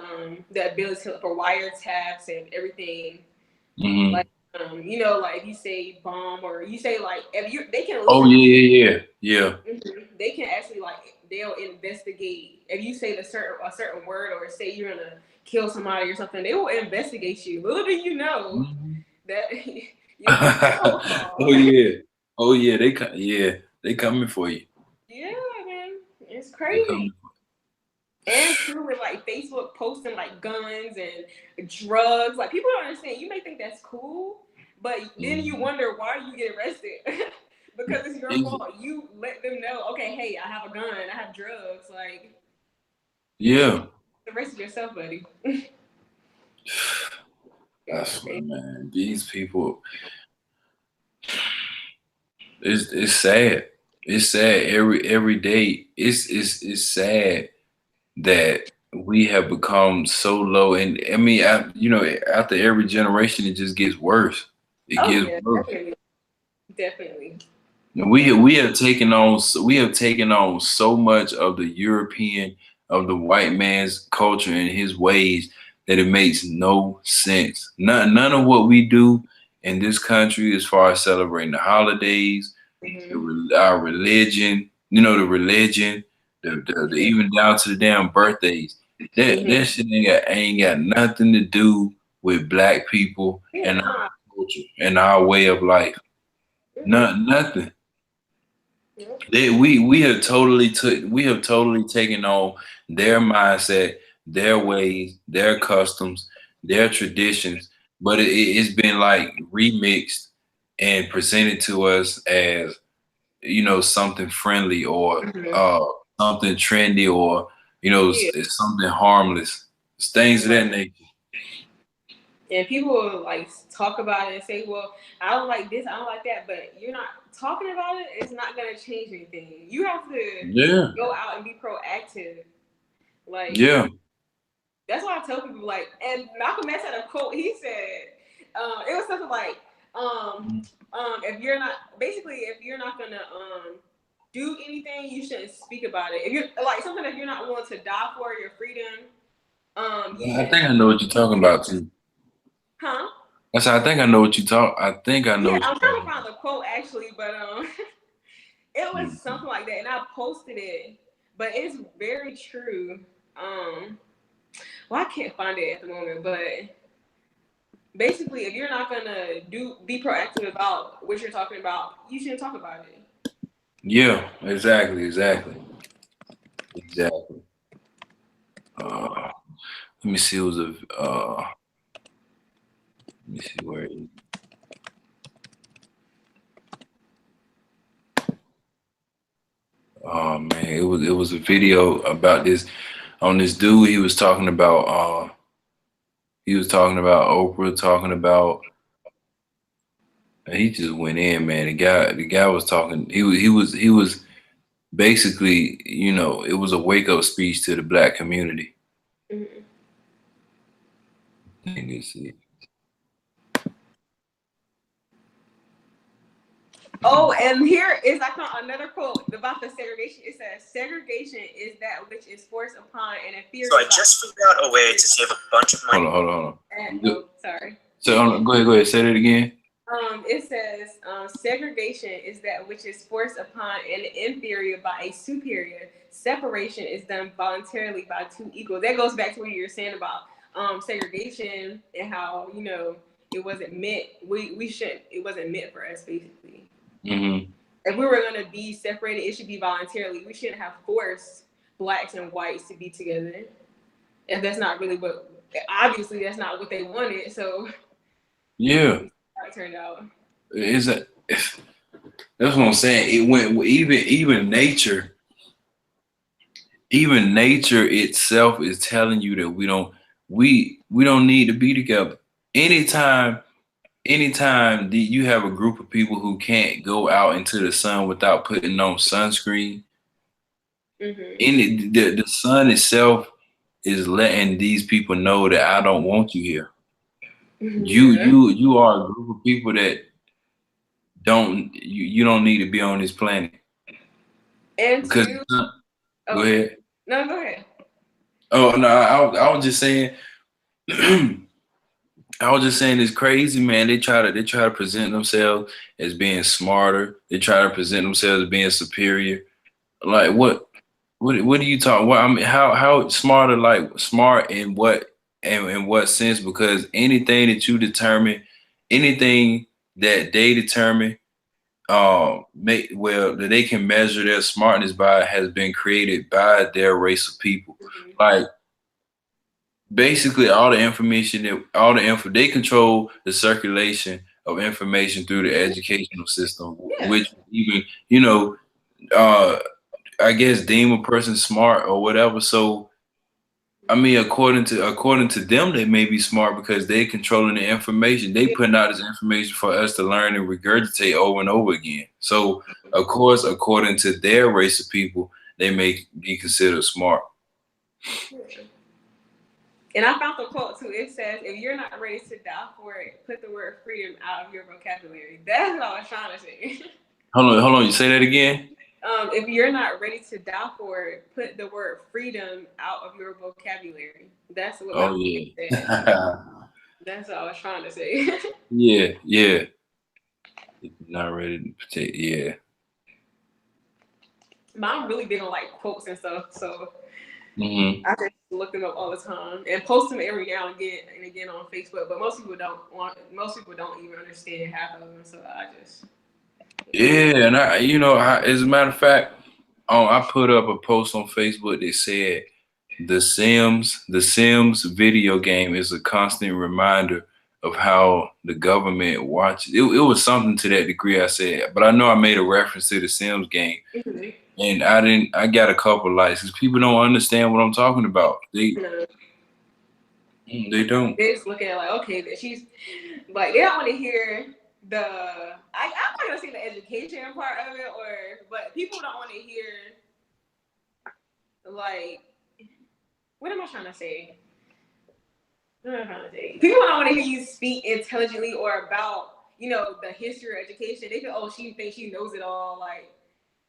the ability for wiretaps and everything. Like Mhm. like if you say bomb or you say like if you they can Oh listen. yeah. They can actually like they'll investigate if you say a certain word or say you're gonna kill somebody or something. They will investigate you. Little do you know Mhm. that you'll get a phone Oh call. yeah. Oh yeah. They coming for you. Yeah, man, it's They crazy. coming. And too with like Facebook posting like guns and drugs. Like people don't understand. You may think that's cool, but then you Mhm. wonder why you get arrested. Because it's your Is it? fault. You let them know, okay, hey, I have a gun, I have drugs. Like Yeah. arrested yourself, buddy. I Yeah, swear, man. These people, it's sad. It's sad every day. It's sad that we have become so low. And I mean, after every generation, it just gets worse. It oh gets yeah, worse. definitely, definitely. And And we have taken on so much of the European, of the white man's culture and his ways, that it makes no sense. None of what we do in this country, as far as celebrating the holidays, mm-hmm. our religion, the religion, the Yeah, even down to the damn birthdays. That mm-hmm. shit ain't got nothing to do with black people Yeah, and our nah. culture and our way of life. Mm-mm. Nothing. Yep. We have totally taken on their mindset, their ways, their customs, their traditions, but it's been like remixed and presented to us as something friendly, or Mm-hmm. something trendy, or Yeah, it's something harmless. It's things of that right. nature. And people will like talk about it and say, "Well, I don't like this, I don't like that," but you're not talking about it. It's not gonna change anything. You have to Yeah, go out and be proactive. Like yeah. that's why I tell people like, and Malcolm X had a quote. He said, it was something like, if you're not basically if you're not gonna do anything, you shouldn't speak about it. If you're like something that you're not willing to die for your freedom, you I shouldn't think I know what you're speak talking it, about too. huh? I said, I think I know what you talk. I think I know Yeah, what I'm you're trying to talking find the quote actually, but it was about. something like that, and I posted it. But it's very true. Um, well, I can't find it at the moment, but basically, if you're not gonna be proactive about what you're talking about, you shouldn't talk about it. Yeah, exactly. Let me see. It was a. Let me see where. Oh man, it was a video about this on this dude. He was talking about Oprah, talking about. He just went in, man. The guy was talking. He was basically, it was a wake up speech to the black community. Mhm. Dang, this is- Oh, and here is I found another quote about the segregation. It says, "Segregation is that which is forced upon and inferior." So I just figured out a way to save a bunch of money. Hold on. Oh, sorry. So go ahead. Say that again. It says segregation is that which is forced upon an inferior by a superior. Separation is done voluntarily by two equals. That goes back to what you were saying about segregation and how it wasn't meant. We shouldn't. It wasn't meant for us, basically. Mm-hmm. If we were gonna be separated, it should be voluntarily. We shouldn't have forced blacks and whites to be together. If that's not really what, obviously that's not what they wanted. So Yeah, how it turned out. is that that's what I'm saying. It went even nature itself is telling you that we don't need to be together. Anytime you have a group of people who can't go out into the sun without putting on sunscreen, the sun itself is letting these people know that I don't want you here. Yeah. You are a group of people that you don't need to be on this planet And because two, go oh ahead. no, go ahead. Oh no, I was just saying. I was just saying it's crazy, man. They try to present themselves as being smarter. They try to present themselves as being superior. Like what are you talking? What I mean, how smarter? Like smart in what and in what sense? Because anything that you determine, anything that they determine, make well that they can measure their smartness by has been created by their race of people. Like basically all the info they control the circulation of information through the educational system, Yeah. which even uh I guess deem a person smart or whatever. So I mean, according to them, they may be smart because they're controlling the information. They putting out this information for us to learn and regurgitate over and over again. So of course, according to their race of people, they may be considered smart. And I found the quote too. It says, "If you're not ready to die for it, put the word freedom out of your vocabulary." That's what I was trying to say. Hold on. You say that again? If you're not ready to die for it, put the word freedom out of your vocabulary. That's what Oh Malcolm said. yeah. That's what I was trying to say. Yeah, yeah. Not ready to protect. Yeah. But I'm really big on like quotes and stuff, so Hmm. I just look them up all the time and post them every now and again on Facebook. But most people don't want. Most people don't even understand half of them, so I just. Yeah, and as a matter of fact, I put up a post on Facebook that said the Sims video game is a constant reminder of how the government watches. It was something to that degree I said, but I know I made a reference to the Sims game, and I didn't. I got a couple likes because people don't understand what I'm talking about. They don't. They're just looking at like, okay, she's like they don't want to hear the. I'm not gonna say the education part of it, but people don't want to hear like what am I trying to say? What am I trying to say? People don't want to hear you speak intelligently or about the history or education. They feel, oh, she thinks she knows it all. Like,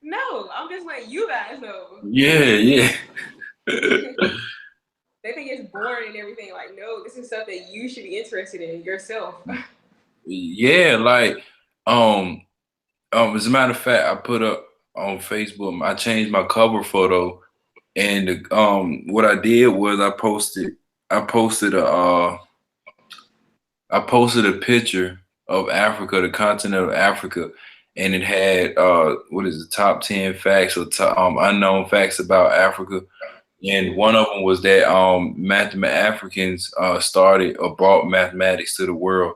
no, I'm just letting you guys know. Yeah, yeah. They think it's boring and everything. Like, no, this is stuff that you should be interested in yourself. Yeah, like as a matter of fact, I put up on Facebook, I changed my cover photo, and what I did was I posted a picture of Africa, the continent of Africa, and it had what is the top 10 facts or unknown facts about Africa. And one of them was that Africans started or brought mathematics to the world.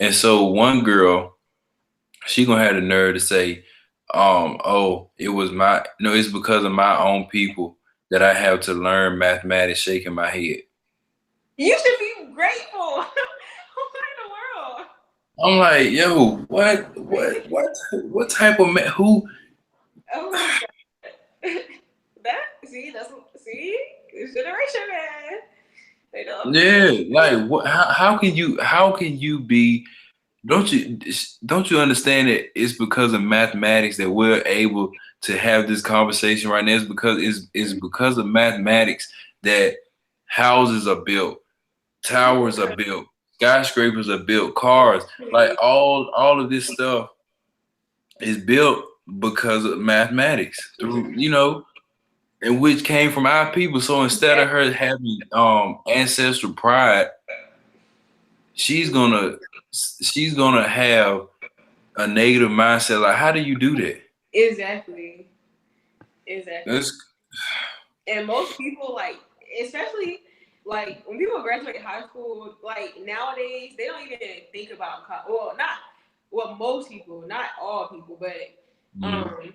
And so one girl, she gonna have the nerve to say, oh, it's because of my own people that I have to learn mathematics, shaking my head. You should be grateful. What in the world? I'm like, yo, what type of man who? Oh my god. See, this generation, man. They don't. Yeah, like what? How can you be? Don't you understand that it's because of mathematics that we're able to have this conversation right now? It's because of mathematics that houses are built, towers are built, skyscrapers are built, cars, like all of this stuff is built because of mathematics through and which came from our people. So instead of her having ancestral pride, she's gonna she's gonna have a negative mindset. Like, how do you do that? Exactly. Exactly. That's And most people, like, especially like when people graduate high school, like nowadays, they don't even think about well, not well, most people, not all people, but mm, um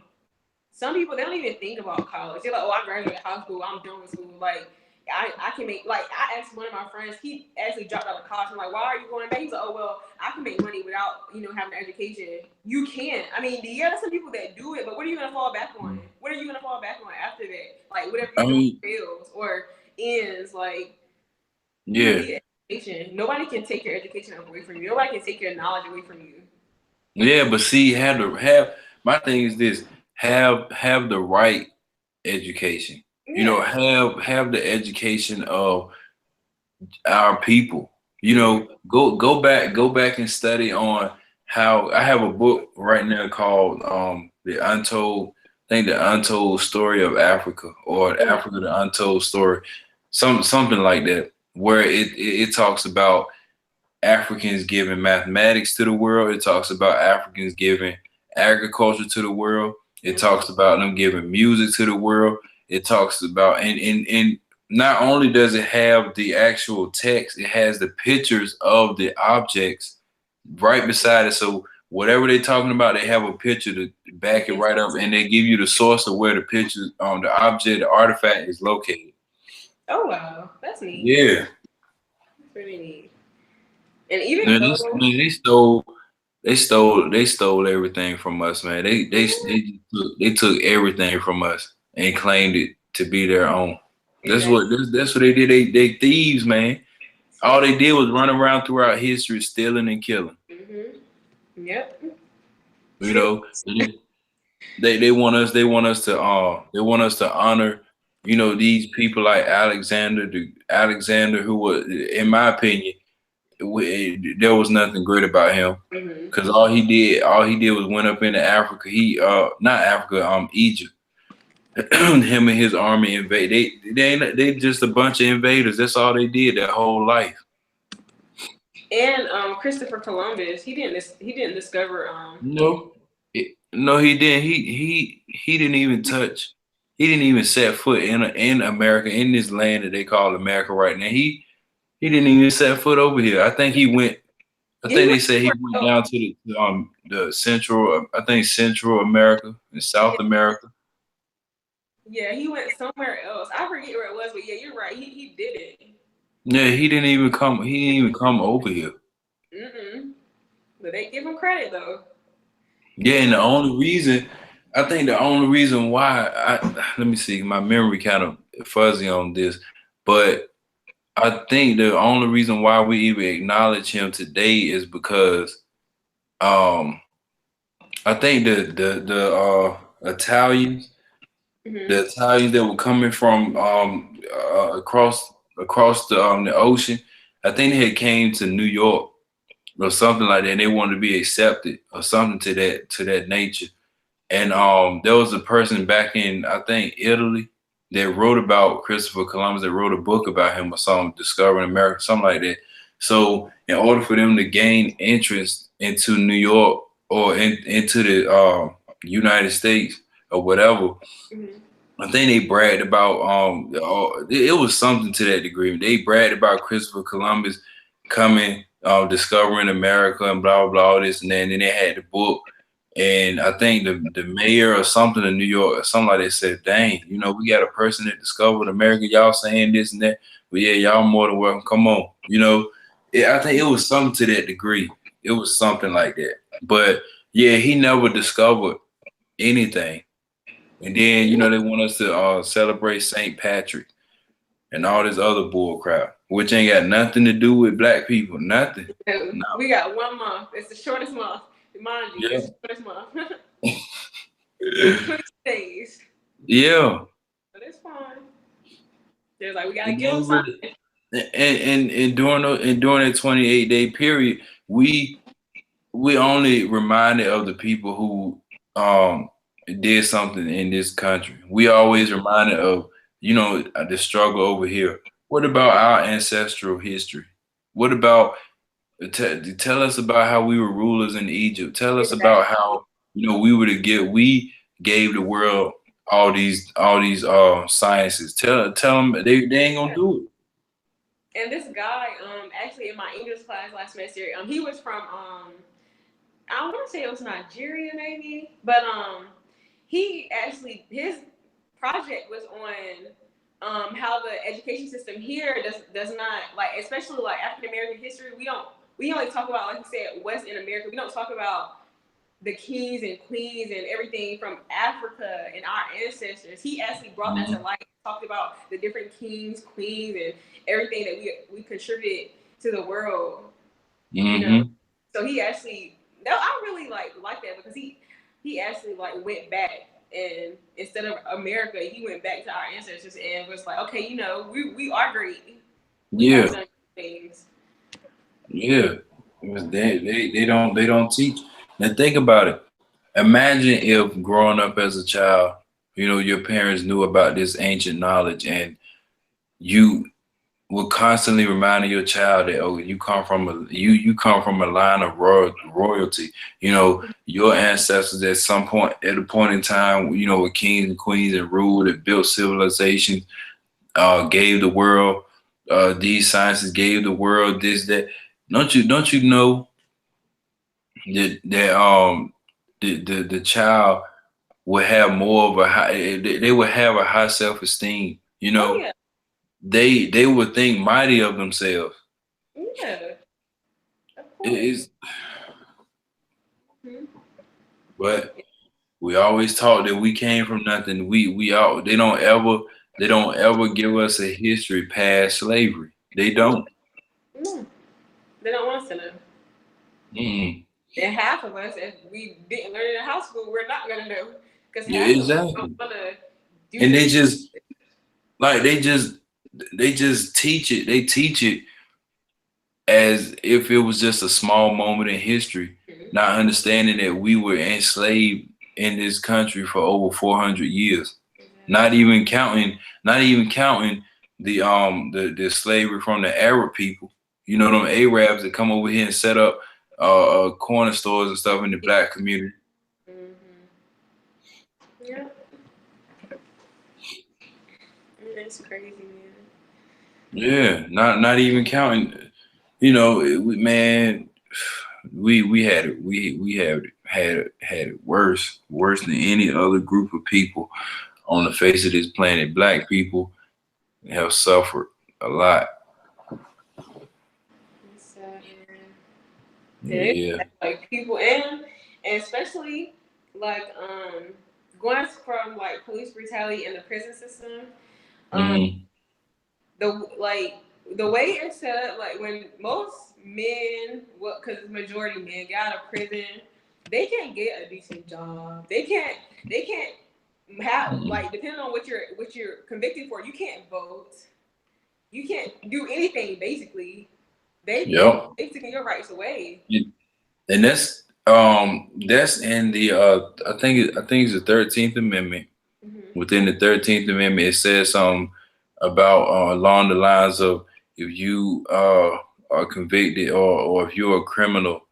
some people, they don't even think about college. They're like, oh, I graduated high school, I'm done with school. Like, I can make, like, I asked one of my friends, he actually dropped out of college. I'm like, why are you going back? He's like, oh, well, I can make money without, having an education. You can. I mean, yeah, there's some people that do it, but what are you going to fall back on? What are you going to fall back on after that? Like, whatever I you're doing mean, fails or ends, like, you yeah, need education. Nobody can take your education away from you. Nobody can take your knowledge away from you. yeah. But see, have my thing is this: have the right education. Yeah. Have the education of our people. Mm-hmm. Go back and study on how. I have a book right now called the Untold Story of Africa, or Africa the Untold Story, something like that, where it talks about Africans giving mathematics to the world. It talks about Africans giving agriculture to the world. It talks about them giving music to the world. It talks about, and not only does it have the actual text, it has the pictures of the objects right beside it. So whatever they're talking about, they have a picture to back it right up, and they give you the source of where the picture on the object, the artifact is located. Oh, wow. That's neat. Yeah. That's really neat. And even Man, though, they stole everything from us, man. They took everything from us and claimed it to be their own. exactly. That's what they did. They thieves, man. All they did was run around throughout history, stealing and killing. Yep. You know, they want us to honor, these people like Alexander, who was, in my opinion, there was nothing great about him, because all he did was went up into Africa. He not Africa, Egypt. Him and his army invade. They just a bunch of invaders. That's all they did their whole life. And Christopher Columbus, he didn't discover No, no, he didn't. He didn't even touch. He didn't even set foot in America, in this land that they call America right now. He didn't even set foot over here. I think he went. I he think they went said he somewhere went else. down to the Central. I think Central America and South America. Yeah, he went somewhere else. I forget where it was, but yeah, you're right. He did it. Yeah, he didn't even come. He didn't even come over here. But they give him credit though. Yeah, and the only reason why let me see, my memory kind of fuzzy on this, but I think the only reason why we even acknowledge him today is because um I think Mm-hmm. the Italians that were coming from across the ocean, I think they had came to New York or something like that, and they wanted to be accepted or something to that nature. And there was a person back in, I think, Italy, that wrote about Christopher Columbus, that wrote a book about him or something, discovering America, something like that. So in order for them to gain interest into New York, or into the United States or whatever, Mm-hmm. I think they bragged about it was something to that degree. They bragged about Christopher Columbus coming, discovering America and blah blah blah, all this and that. And then they had the book, and I think the mayor or something in New York or something like that said, "Dang, we got a person that discovered America. Y'all saying this and that, but yeah, y'all more than welcome. Come on, I think it was something to that degree. It was something like that. But yeah, he never discovered anything. And then they want us to celebrate St. Patrick and all this other bull crap, which ain't got nothing to do with black people. Nothing. No. We got 1 month. It's the shortest month. Mind you, Yeah. it's the shortest month. It's 26 days. Yeah. But it's fine. There's like we gotta And give them then something. during that 28-day period, we only reminded of the people who did something in this country. We always reminded of the struggle over here. What about our ancestral history? What about Tell us about how we were rulers in Egypt. Tell us about Exactly. how we gave the world all these sciences. Tell them they ain't gonna do it. And this guy, actually in my English class last semester, he was from I want to say it was Nigeria maybe, but he actually his project was on how the education system here does not, like, especially like African American history. We only talk about, like you said, West in America. We don't talk about the kings and queens and everything from Africa and our ancestors. He actually brought that to Mm-hmm. light. Talked about the different kings, queens, and everything that we contributed to the world. You know, Mm-hmm. so he actually, no, I really like that because he actually like went back, and instead of America, he went back to our ancestors and was like, okay, we are great. We have Yeah, done things. yeah. They don't teach. Now think about it. Imagine if growing up as a child, your parents knew about this ancient knowledge, and you will constantly reminding your child that, oh, you come from a line of royalty. Your ancestors at some point, at a point in time, were kings and queens and ruled and built civilizations, gave the world these sciences, gave the world this, that. Don't you know that the child will have more of a high, they will have a high self-esteem. Oh yeah, They would think mighty of themselves. yeah, of It course. is, Mm-hmm. but we always talk that we came from nothing. We all they don't ever give us a history past slavery. They don't. Mm-hmm. They don't want us to know. Mm. And half of us, if we didn't learn it in high school, we're not gonna know because Yeah, half of us don't exactly. want to do And the they research. just like they just teach it. They teach it as if it was just a small moment in history, Mm-hmm. not understanding that we were enslaved in this country for over 400 years. Not Exactly. even counting, not even counting the slavery from the Arab people. Them Arabs that come over here and set up corner stores and stuff in the black community. Mm-hmm. Yeah, it's crazy, man. Yeah, not even counting. Man, we had it. We had it worse than any other group of people on the face of this planet. Black people have suffered a lot. It's sad, man. It is Yeah. sad, like people, and especially like going from like police brutality in the prison system. Um, Mm-hmm. the like the way it's set up, like when most men, what, because it's majority men, get out of prison, they can't get a decent job. They can't have, like, depending on what you're convicted for, you can't vote, you can't do anything basically. Yep. They've taken your rights away. And that's in the I think it's the 13th Amendment. Hmm. Within the 13th Amendment, it says something about along the lines of, if you are convicted, or if you're a criminal,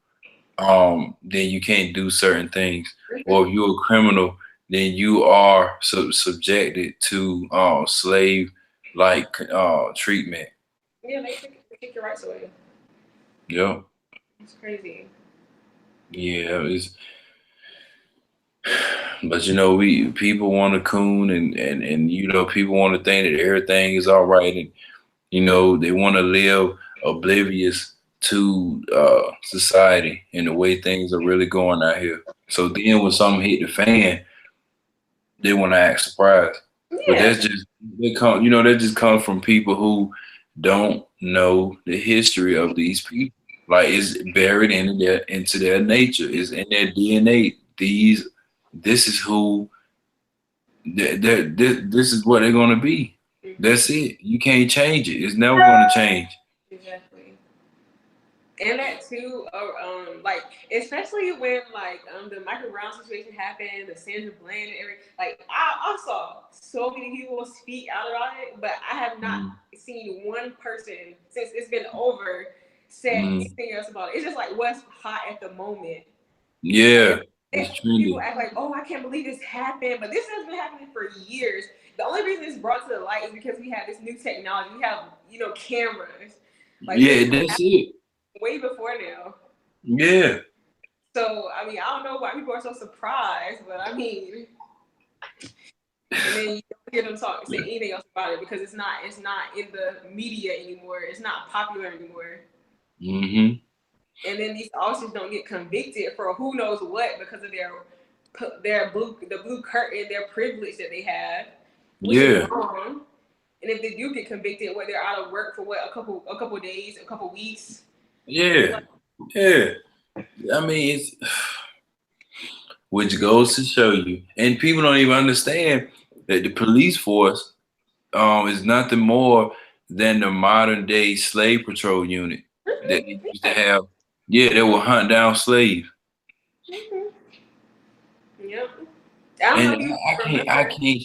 then you can't do certain things. Or if you're a criminal, then you are subjected to slave like treatment. Yeah, they take your rights away. Yep. It's crazy. Yeah. But we people want to coon, and people want to think that everything is all right, and they want to live oblivious to society and the way things are really going out here. So then when something hit the fan, they want to act surprised. But Yeah. that just comes from people who don't know the history of these people. Like, it's buried into their nature. It's in their DNA. This is who this is what they're gonna be. That's Hmm. it. You can't change it. It's never gonna change. Exactly. And that too, like, especially when like the Michael Brown situation happened, the Sandra Bland and every, like, I saw so many people speak out about it, but I have not Mm. seen one person since it's been over said Mm. anything else about it. It's just like what's hot at the moment. Yeah, And it's people trending. act like, oh, I can't believe this happened, but this has been happening for years. The only reason it's brought to the light is because we have this new technology. We have, cameras. Like this Yeah, was that's it. way before now. Yeah. So I mean, I don't know why people are so surprised, but I mean, and then you don't hear them say anything else about it because it's not in the media anymore. It's not popular anymore. Mm-hmm. And then these officers don't get convicted for who knows what because of the blue curtain, their privilege that they have, which is Yeah. wrong. And if they do get convicted, what, they're out of work for what, a couple days, a couple weeks. Yeah. Like, Yeah. I mean, it's which goes to show you, and people don't even understand that the police force is nothing more than the modern day slave patrol unit that they used to yeah. have. Yeah, they will hunt down slaves. Yep. I don't know And if you I remember. can't.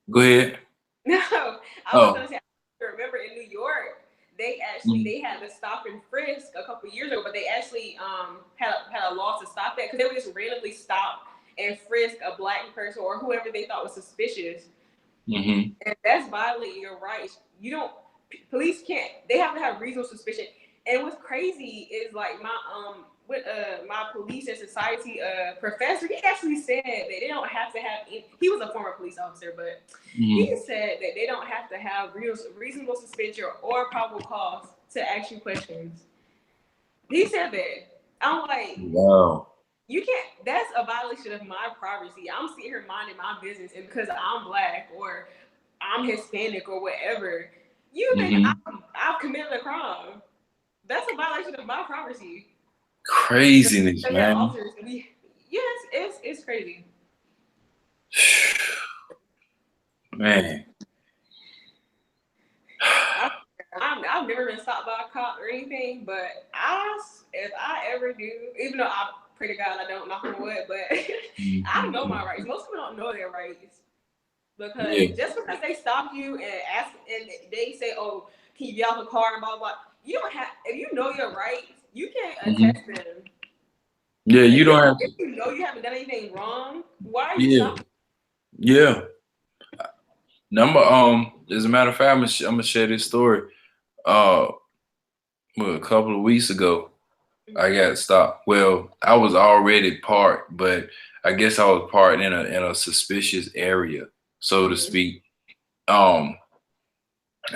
Go ahead. No, I was gonna Oh. say. I remember in New York, Mhm. they had the stop and frisk a couple years ago, but they actually had a law to stop that because they would just randomly stop and frisk a black person or whoever they thought was suspicious, Mhm. and that's violating your rights. You don't. Police can't. They have to have reasonable suspicion. And what's crazy is like my police and society professor. He actually said that they don't have to have. He was a former police officer, but he Mhm. said that they don't have to have reasonable suspicion or probable cause to ask you questions. He said that. I'm like, Wow. you can't. That's a violation of my privacy. I'm sitting here minding my business, and because I'm black or I'm Hispanic or whatever, you think Mhm. I've committed a crime? That's a violation of my privacy. Craziness, Because we have man. officers, yes, it's crazy. Man. I, I've never been stopped by a cop or anything, but if I ever do, even though I pray to God I don't, knock on wood, but I know my Mhm. rights. Most people don't know their rights because Yeah. just because they stop you and ask and they say, "Oh, can you get out the car?" and blah blah, you don't have. If you know your rights, you can't Mhm. attest them. Yeah, If you you don't have if to. you know you haven't done anything wrong, why are you Yeah. stopping? Yeah. Number as a matter of fact, I'm gonna share this story. Uh a couple of weeks ago, I got stopped. Well, I was already parked, but I guess I was parked in a suspicious area, so to Mm-hmm. speak. Um,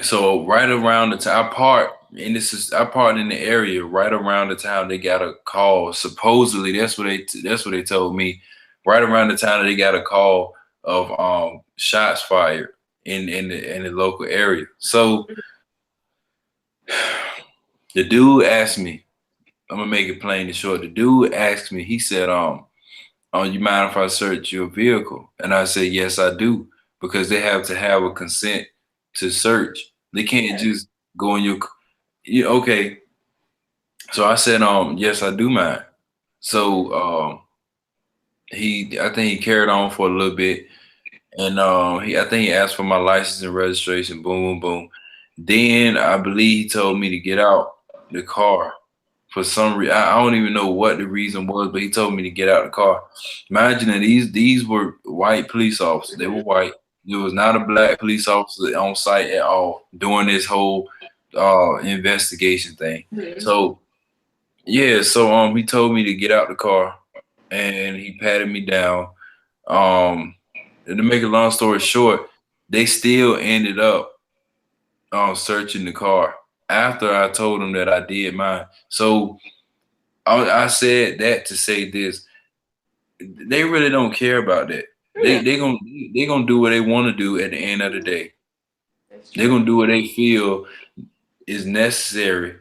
so right around the time I parked, and I parked in the area right around the time they got a call. Supposedly, that's what they told me. Right around the time that they got a call of shots fired in the local area. So the dude asked me. I'm gonna make it plain and short. The dude asked me. He said, "Oh, you mind if I search your vehicle?" And I said, "Yes, I do," because they have to have a consent to search. They can't Yeah. just go in your. Yeah, okay. So I said, yes, I do mind. So I think he carried on for a little bit, and I think he asked for my license and registration. Boom, boom, boom. Then I believe he told me to get out the car for some reason. I don't even know what the reason was, but he told me to get out the car. Imagine that these were white police officers. They were white. There was not a black police officer on site at all during this whole investigation thing. Mm-hmm. So yeah, so he told me to get out the car and he patted me down. And to make a long story short, they still ended up searching the car after I told them that I did mine. So I said that to say this: they really don't care about that. Yeah, They gonna do what they want to do at the end of the day. that's They're true. gonna do what they feel is necessary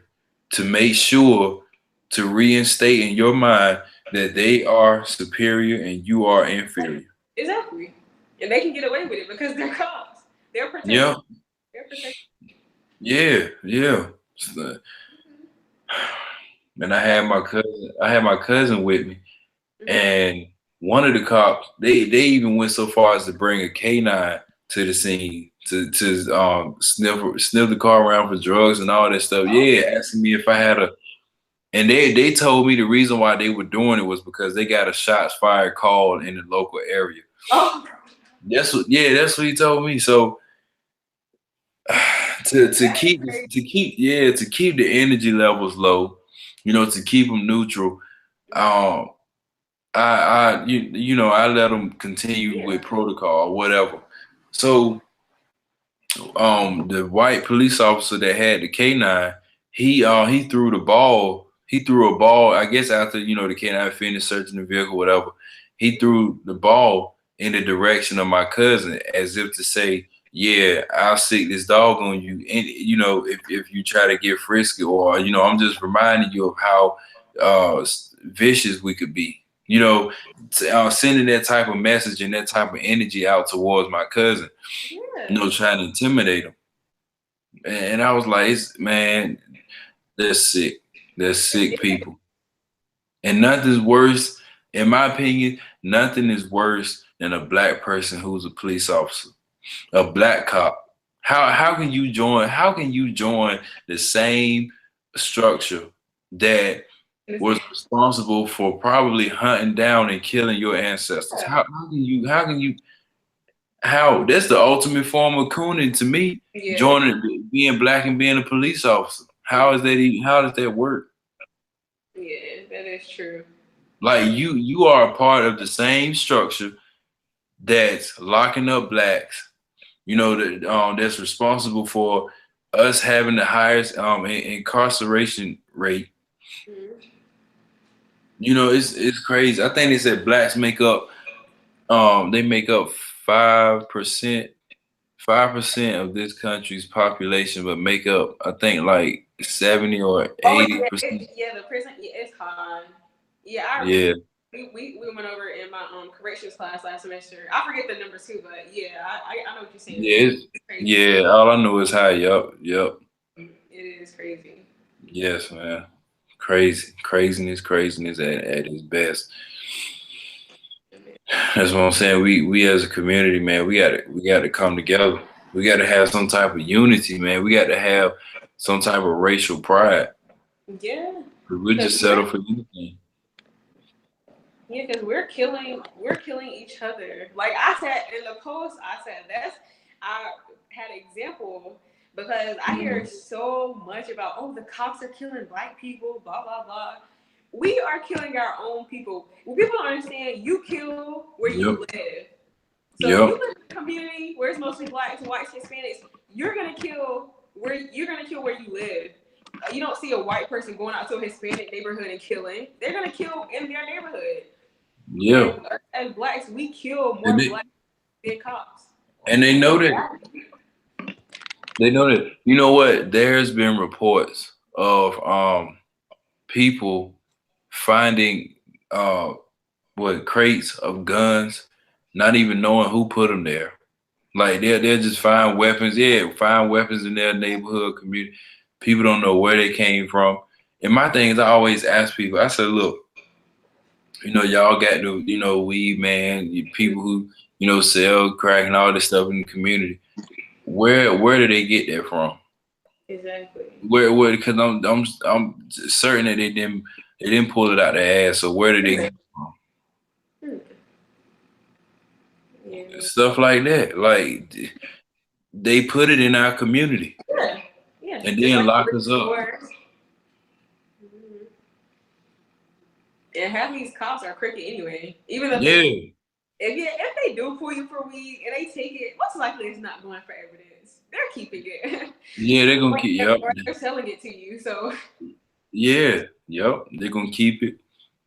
to make sure to reinstate in your mind that they are superior and you are inferior. Exactly. And they can get away with it because they're cops. They're protected. Yeah, They're protected. yeah, yeah. So, and I had my cousin with me, Mm-hmm. and one of the cops, they even went so far as to bring a canine to the scene to sniff the car around for drugs and all that stuff. Oh, Yeah, asking me if I had a, and they told me the reason why they were doing it was because they got a shots fired call in the local area. oh, That's what he told me. So to that is keep crazy. to keep the energy levels low, to keep them neutral. Um, I let them continue Yeah. with protocol or whatever. So the white police officer that had the K9, he threw the ball. He threw a ball. I guess after the K9 finished searching the vehicle, whatever, he threw the ball in the direction of my cousin, as if to say, "Yeah, I'll sick this dog on you." And if you try to get frisky, or I'm just reminding you of how vicious we could be. Sending that type of message and that type of energy out towards my cousin. Yeah. Trying to intimidate him. And I was like, man, they're sick. They're sick people. And nothing's worse, in my opinion, nothing is worse than a black person who's a police officer, a black cop. How can you join the same structure that was responsible for probably hunting down and killing your ancestors? How that's the ultimate form of cooning to me. Yeah. Joining, being black and being a police officer. How does that work? Yeah, that is true. Like you are a part of the same structure that's locking up blacks. That's responsible for us having the highest incarceration rate. Mhm. It's crazy. I think they said blacks make up 5%. 5% of this country's population, but make up, I think, like 70 or Oh 80%. yeah, the prison, yeah, it's high. Yeah, I remember. Yeah, We went over in my corrections class last semester. I forget the numbers too, but yeah, I know what you're saying. yeah, It's crazy. yeah. All I know is high. Yup. It is crazy. Yes, man. Craziness at its best. That's what I'm saying. We as a community, man, we got to come together. We got to have some type of unity, man. We got to have some type of racial pride. Yeah, 'Cause we because just settle for anything. we're killing each other. Like I said in the post, I said I had an example because I hear Mhm. so much about, oh, the cops are killing black people, blah blah blah. We are killing our own people. When people don't understand, you kill where you Yep. live. So if you Yep. live in a community where it's mostly blacks, whites, Hispanics, you're gonna kill where you live. You don't see a white person going out to a Hispanic neighborhood and killing. They're gonna kill in their neighborhood. Yeah. And us as blacks, we kill And more they, blacks than cops. and they know that. They know that. You know what? There's been reports of people finding what crates of guns, not even knowing who put them there. Like they'll just find weapons. Yeah, find weapons in their neighborhood community. People don't know where they came from. And my thing is, I always ask people. I said, look, y'all got the weed man, people who sell crack and all this stuff in the community. Where do they get that from? Exactly. Where? Because I'm certain that they didn't pull it out their ass. So where did they get it from? Hmm. Yeah. Stuff like that. Like they put it in our community Yeah. Yeah. and Just then like the lock liquor us up. stores. Mhm. And half these cops are crooked anyway. Even if they Yeah, if they do pull you for weed and they take it, most likely it's not going for evidence. They're keeping it. yeah, they're gonna keep. Yep, Or they're selling it to you. So yeah, yep. They're gonna keep it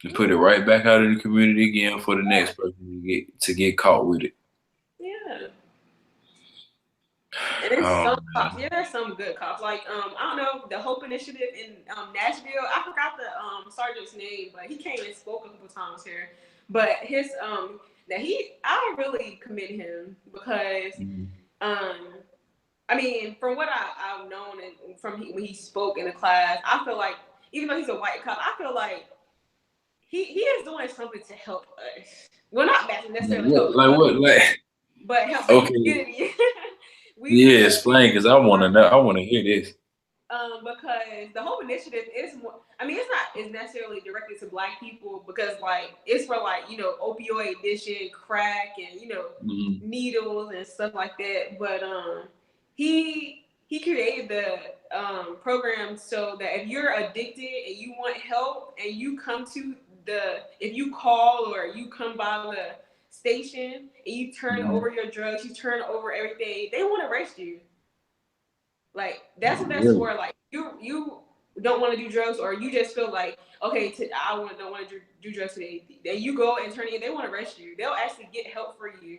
and put it yeah, right back out in the community again for the next person to get caught with it. yeah. And there's some Oh cops. man. Yeah, there's some good cops. Like I don't know the Hope Initiative in Nashville. I forgot the sergeant's name, but he came and spoke a couple times here. But his that he I really commend him because Mhm. um I mean from what I've known and from when he spoke in the class, I feel like even though he's a white cop, I feel like he is doing something to help us. Well, not necessarily help Like us, what? Like but help the okay, community. Yeah, explain because I want to know. I want to hear this. Because the whole initiative is more. I mean, it's necessarily directed to Black people because like it's for like opioid addiction, crack, and Mm-hmm. needles and stuff like that. But he created the program so that if you're addicted and you want help and you come to if you call or you come by the station and you turn over your drugs, you turn over everything, they won't arrest you. Like that's what that's Really? for. Like you don't want to do drugs, or you just feel like okay, don't want to do drugs today. Then you go and turn in. They want to arrest you. They'll actually get help for you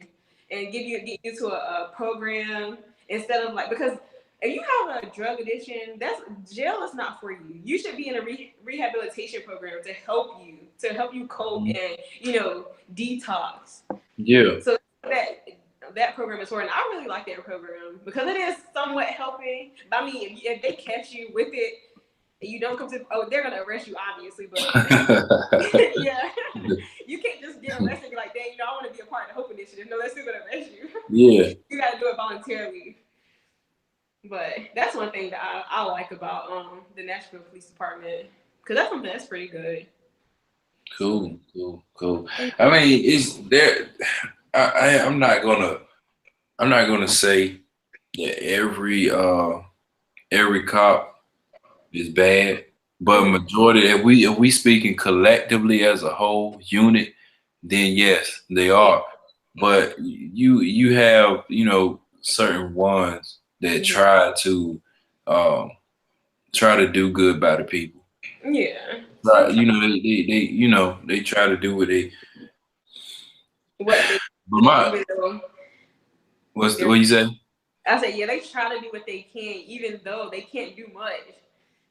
and get you to a program instead of like because if you have a drug addiction, that's jail is not for you. You should be in a rehabilitation program to help you cope Mhm. and detox. Yeah. So that program is for, and I really like that program because it is somewhat helping. But I mean, if they catch you with it and you don't come to, they're gonna arrest you, obviously. But yeah, you can't just get arrested and be like, dang, I want to be a part of the Hope Initiative. No, they're still gonna arrest you. Yeah. You gotta do it voluntarily. But that's one thing that I like about the Nashville Police Department because that's something that's pretty good. So, Cool. Cool. Cool. I mean, it's there. I'm not gonna. I'm not gonna say that every cop is bad, but mhm. majority, if we speaking collectively as a whole unit, then yes, they Yeah. are. But you have certain ones that Mhm. um try to do good by the people. Yeah. Right, Sometimes they try to do what they. what they But can, my even though they're what you say? I said, yeah, they try to do what they can, even though they can't do much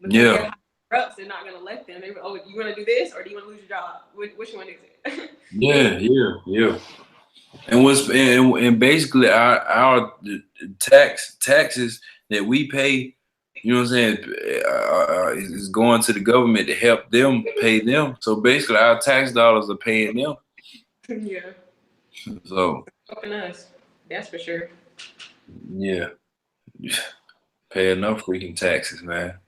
because Yeah, they're higher ups. They're not going to let them. They, oh, you want to do this or do you want to lose your job? Which one is it? yeah, yeah, yeah. And basically our taxes that we pay, you know what I'm saying, is going to the government to help them pay them. So basically, our tax dollars are paying them. Yeah, So helping us. That's for sure. yeah, pay enough freaking taxes, man.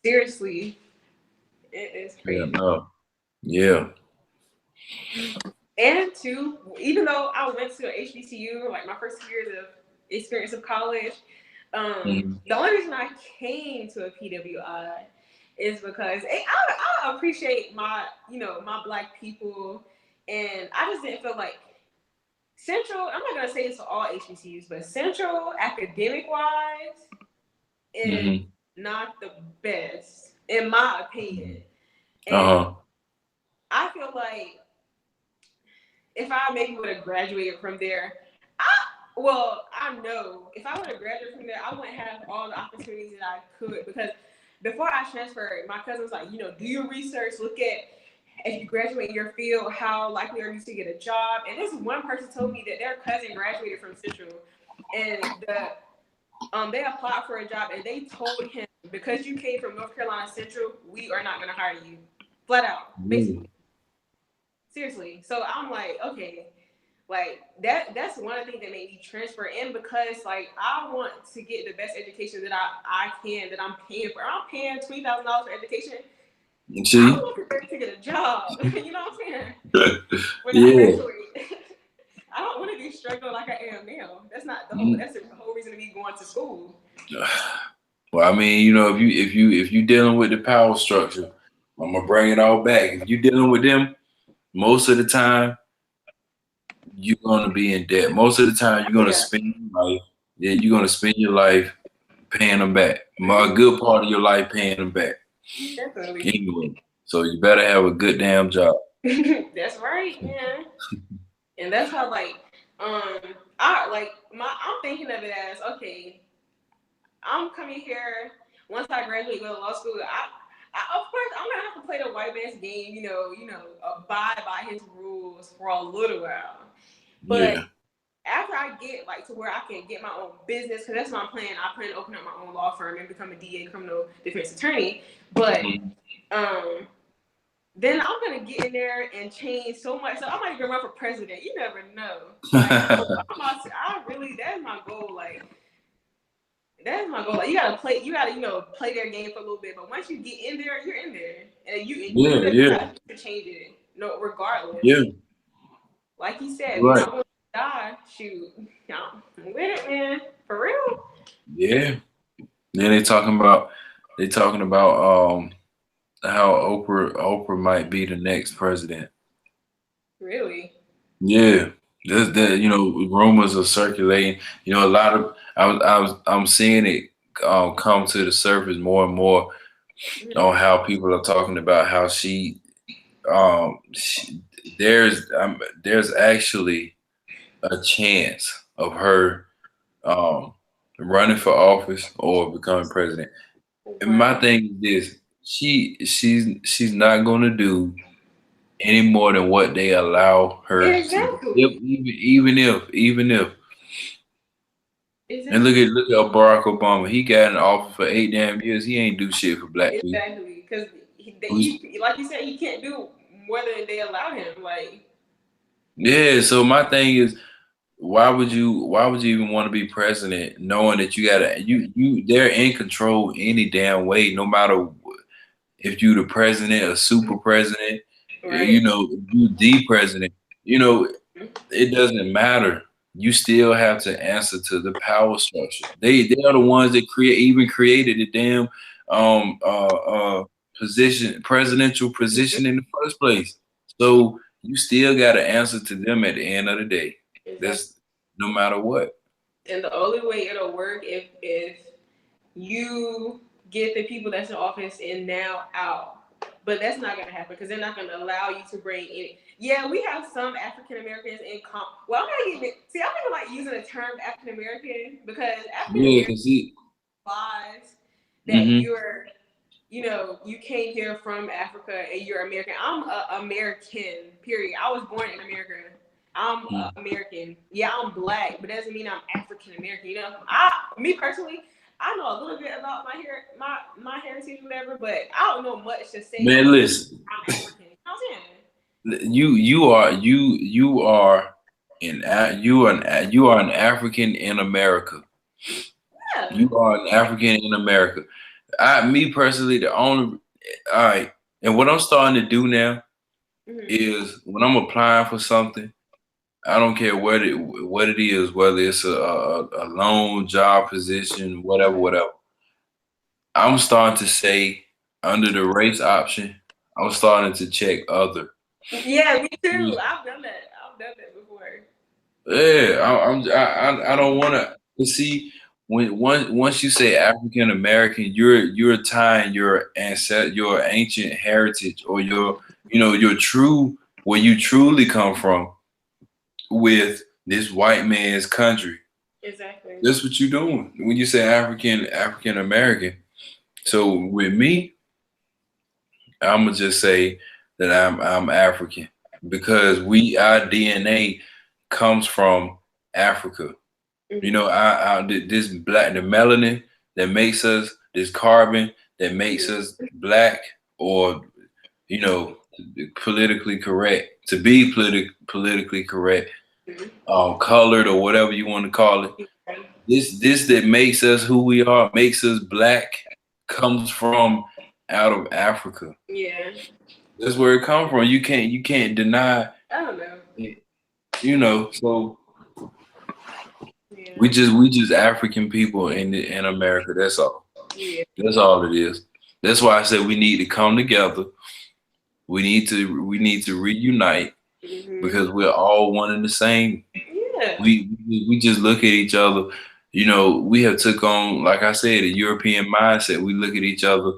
Seriously, it is Yeah, crazy. no, yeah. And two, even though I went to HBCU, like my first 2 years of experience of college, Mhm. the only reason I came to a PWI is because I appreciate my Black people, and I just didn't feel like Central. I'm not gonna say this for all HBCUs, but Central academic wise is Mhm. not the best in my opinion, Uh and huh. I feel like if I maybe would have graduated from there, I know if I would have graduated from there, I wouldn't have all the opportunities that I could because before I transferred, my cousin was like, do your research, look at if you graduate in your field, how likely are you to get a job? And this one person told me that their cousin graduated from Central, and they applied for a job, and they told him because you came from North Carolina Central, we are not going to hire you, flat out, basically, Really? seriously. So I'm like, okay, like that's one of the things that made me transfer in because like I want to get the best education that I can that I'm paying for. I'm paying $20,000 for education. I See? want to get a job. You know what I'm saying? When I Yeah. graduate. I don't want to be struggling like I am now. That's not the whole. Mm. That's the whole reason to be going to school. Well, I mean, if you dealing with the power structure, I'm gonna bring it all back. If you dealing with them, most of the time you're gonna be in debt. Most of the time you're gonna Yeah, spend your life. Yeah, you're gonna spend your life paying them back. A good part of your life paying them back. definitely. Anyway, so you better have a good damn job. That's right, man. And that's how um I like I'm thinking of it as okay. I'm coming here once I graduate, go to law school. Of course, I'm gonna have to play the white man's game. Abide by his rules for a little while. But Yeah. after I get like to where I can get my own business, because that's my plan. I plan to open up my own law firm and become a DA, criminal defense attorney. But Mhm. um, then I'm gonna get in there and change so much. So I might even run for president. You never know. Like I really, that's my goal. Like That's my goal. Like, you gotta play. You gotta play their game for a little bit. But once you get in there, you're in there, and you Yeah, just yeah, have to change it. No, regardless. yeah. Like you said, we're Right. not going to die. Shoot, I'm with it, man. For real. Yeah. Then they talking about how Oprah might be the next president. Really. Yeah. That rumors are circulating. A lot of I'm seeing it come to the surface more and more on Mm-hmm. how people are talking about how she there's actually a chance of her um running for office or becoming president. And Right. my thing is this: she's not going to do any more than what they allow her to do. If, Exactly. even if. And Exactly. look at Barack Obama. He got in office for 8 damn years. He ain't do shit for black people. Exactly. Because We- like you said, he can't do more than they allow him. Like, Yeah. So my thing is, why would you even want to be president knowing that they're in control any damn way, no matter if you the president, a super president, right. you the president, you know, it doesn't matter. You still have to answer to the power structure. They are the ones that created the damn um uh presidential position in the first place. So you still gotta answer to them at the end of the day. Exactly. That's no matter what. And the only way it'll work if you get the people that's in office and now out. But that's not gonna happen because they're not gonna allow you to bring in. Yeah, we have some African Americans in Well, I'm not even see. I'm even like using the term African American because African Yeah, American cause he. implies that Hmm. you came here from Africa and you're American. I'm a American. Period. I was born in America. I'm American. Yeah, I'm black, but doesn't mean I'm African American. Me personally, I know a little bit about my heritage, whatever, but I don't know much to say. Man, listen. I'm African. You know what I'm saying? You are an African in America. Yeah. You are an African in America. Me personally, the only all right, and what I'm starting to do now Mm-hmm. is when I'm applying for something, I don't care what it is, whether it's a loan, job position, whatever, whatever. I'm starting to say under the race option, I'm starting to check other. Yeah, me too. I've done that. I've done that before. Yeah, I don't want to see once you say African American, you're tying your ancient heritage or your true where you truly come from with this white man's country. Exactly. That's what you're doing when you say African American. So with me, I'm gonna just say that I'm African because our DNA comes from Africa. Mm-hmm. This black, the melanin that makes us, this carbon that makes us black, or you know, politically correct, to be politically correct, Mm-hmm. colored or whatever you want to call it. This that makes us who we are, makes us black, comes from out of Africa. Yeah. That's where it comes from. You can't deny I don't know. it. So Yeah. we just African people in America. That's all. Yeah. That's all it is. That's why I said we need to come together. We need to reunite Mm-hmm. because we're all one and the same. Yeah. We just look at each other. We have took on, like I said, a European mindset. We look at each other,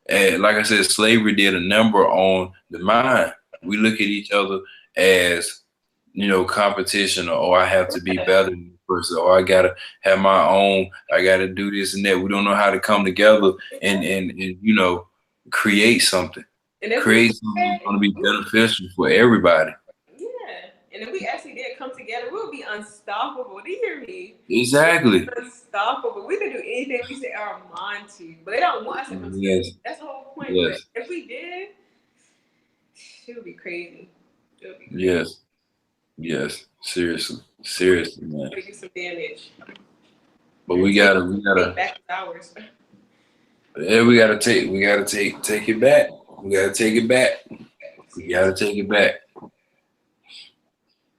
and like I said, slavery did a number on the mind. We look at each other as competition, or I have to be better than this person, or I gotta have my own. I gotta do this and that. We don't know how to come together and create something. And if we Create something did, that's gonna be beneficial for everybody. yeah, and if we actually did come together, we'll be unstoppable. Do you hear me? Exactly. Unstoppable. We can do anything we set our mind to, but they don't want us to come together. Yes. That's the whole point. But Yes. if we did, it would be crazy. It would be crazy. Yes. Yes. Seriously. Seriously, man. It would do some damage. But And we take gotta, back ours. yeah, we gotta take it back. We gotta take it back. We gotta take it back.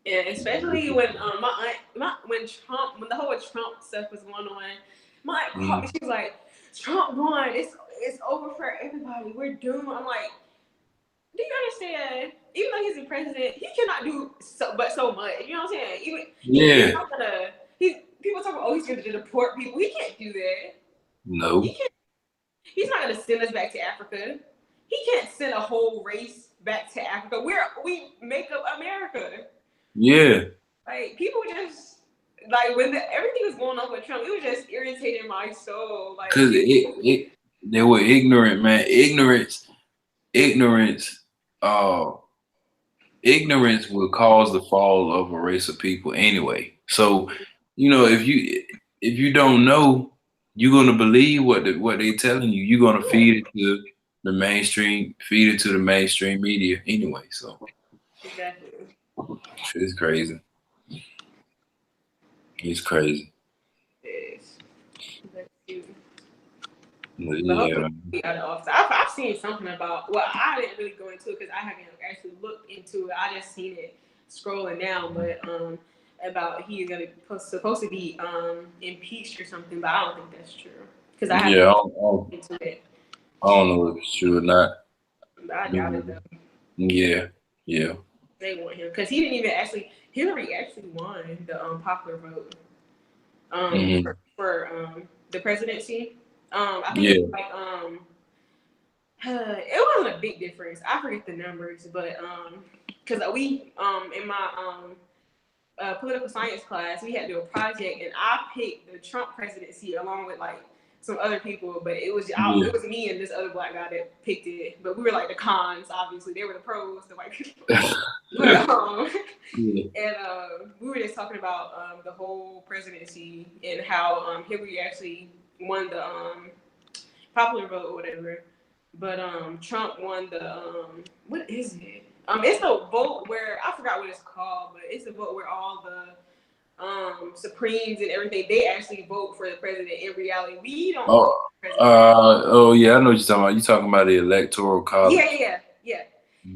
And especially when when the whole Trump stuff was going on, my aunt called me. Mm. She was like, "Trump won. It's over for everybody. We're doomed." I'm like, "Do you understand? Even though he's the president, he cannot do so much. You know what I'm saying? Even he's Yeah. not gonna. He's people talk about, oh, he's going to deport people. He can't do that. He No. can't. He's not going to send us back to Africa. He can't send a whole race back to Africa. We make up America. Yeah. Like people just like when everything was going on with Trump, it was just irritating my soul. Like Cause they were ignorant, man. Ignorance, uh, ignorance will cause the fall of a race of people anyway. So, if you don't know, you're gonna believe what they telling you. You're gonna yeah, feed it to the mainstream media anyway. So exactly. it's crazy. It's crazy. Yes. That's cute. But But yeah, hopefully man. we got it off. I've seen something about. Well, I didn't really go into it because I haven't actually looked into it. I just seen it scrolling down, but about he's gonna supposed to be impeached or something. But I don't think that's true because I haven't Yeah, looked into it. I don't know if it's true or not. But I doubt it Mm, though. yeah, yeah. They want him because he didn't even actually. Hillary actually won the popular vote Hmm. for the presidency. I think it Yeah. was like it wasn't a big difference. I forget the numbers, but because we in my political science class, we had to do a project, and I picked the Trump presidency along with like some other people, but Yeah. it was me and this other black guy that picked it. But we were like the cons, obviously. They were the pros, the white people. But Yeah. and we were just talking about the whole presidency and how Hillary actually won the popular vote or whatever. But Trump won the what is it? It's the vote where I forgot what it's called, but it's the vote where all the Supremes and everything they actually vote for the president. In reality, we don't vote Oh, for the president. oh yeah, I know what you're talking about. You're talking about the electoral Yeah, college. yeah, yeah.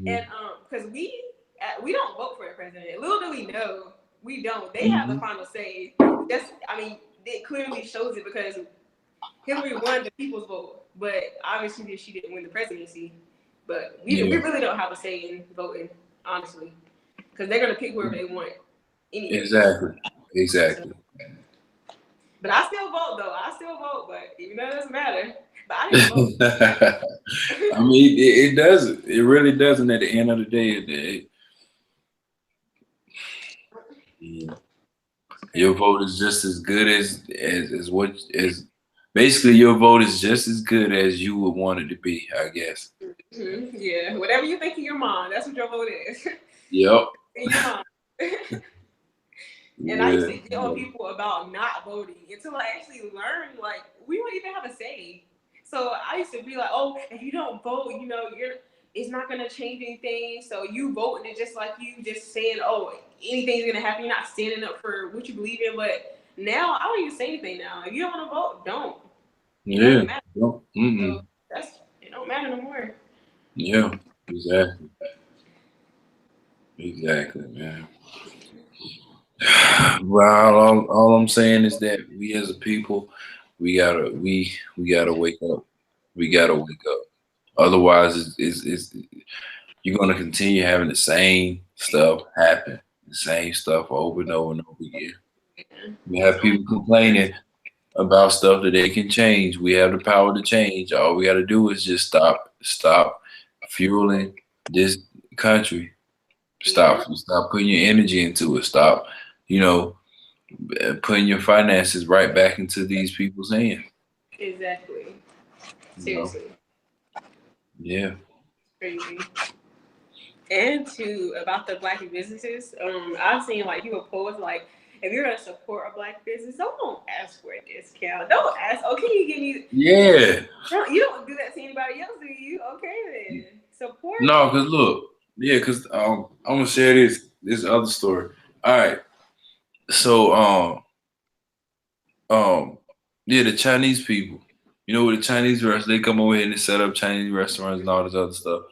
And Hmm. because we don't vote for the president. Little do we know, we don't. They have the Hmm. final say. I mean, it clearly shows it because Hillary won the people's vote, but obviously she didn't win the presidency. But we Yeah, really don't have a say in voting, honestly, because they're gonna pick whoever they want, anyways. exactly, So, exactly. but I still vote though. I still vote, but even though it doesn't matter. But I didn't vote. I mean, it doesn't. It really doesn't. At the end of the day, yeah. It's Your crazy. vote is just as good as what as basically your vote is just as good as you would want it to be. I guess. Yeah, whatever you think in your mind, that's what your vote is. Yep. In your mind. And I used Yeah. to get on people about not voting until I actually learned like we don't even have a say. So I used to be like, oh, if you don't vote, it's not gonna change anything. So you voting is just like you just saying, oh, anything's gonna happen. You're not standing up for what you believe in. But now I don't even say anything now. If you don't want to vote, don't. It Yeah. doesn't matter. Yep. So Mm-mm. it don't matter no more. Yeah. Exactly. Exactly, man. Well, all I'm saying is that we as a people, we gotta wake up. We gotta wake up. Otherwise, it's you're gonna continue having the same stuff happen, the same stuff over and over and over again. Yeah. You have people complaining about stuff that they can change. We have the power to change. All we got to do is just stop fueling this country. Yeah. Stop putting your energy into it. Stop, you know, putting your finances right back into these people's hands. Exactly. You know, Seriously. yeah. Crazy. And about the black businesses, I've seen like people post like if you're gonna support a black business, don't ask for a discount. Don't ask, oh, can you give me Yeah. no, you don't do that to anybody else, do you? Okay then. Support No, cause look, yeah, cause I'm gonna share this other story. All right, so Yeah, the Chinese people. You know, with the Chinese restaurants, they come over here and they set up Chinese restaurants and all this other stuff.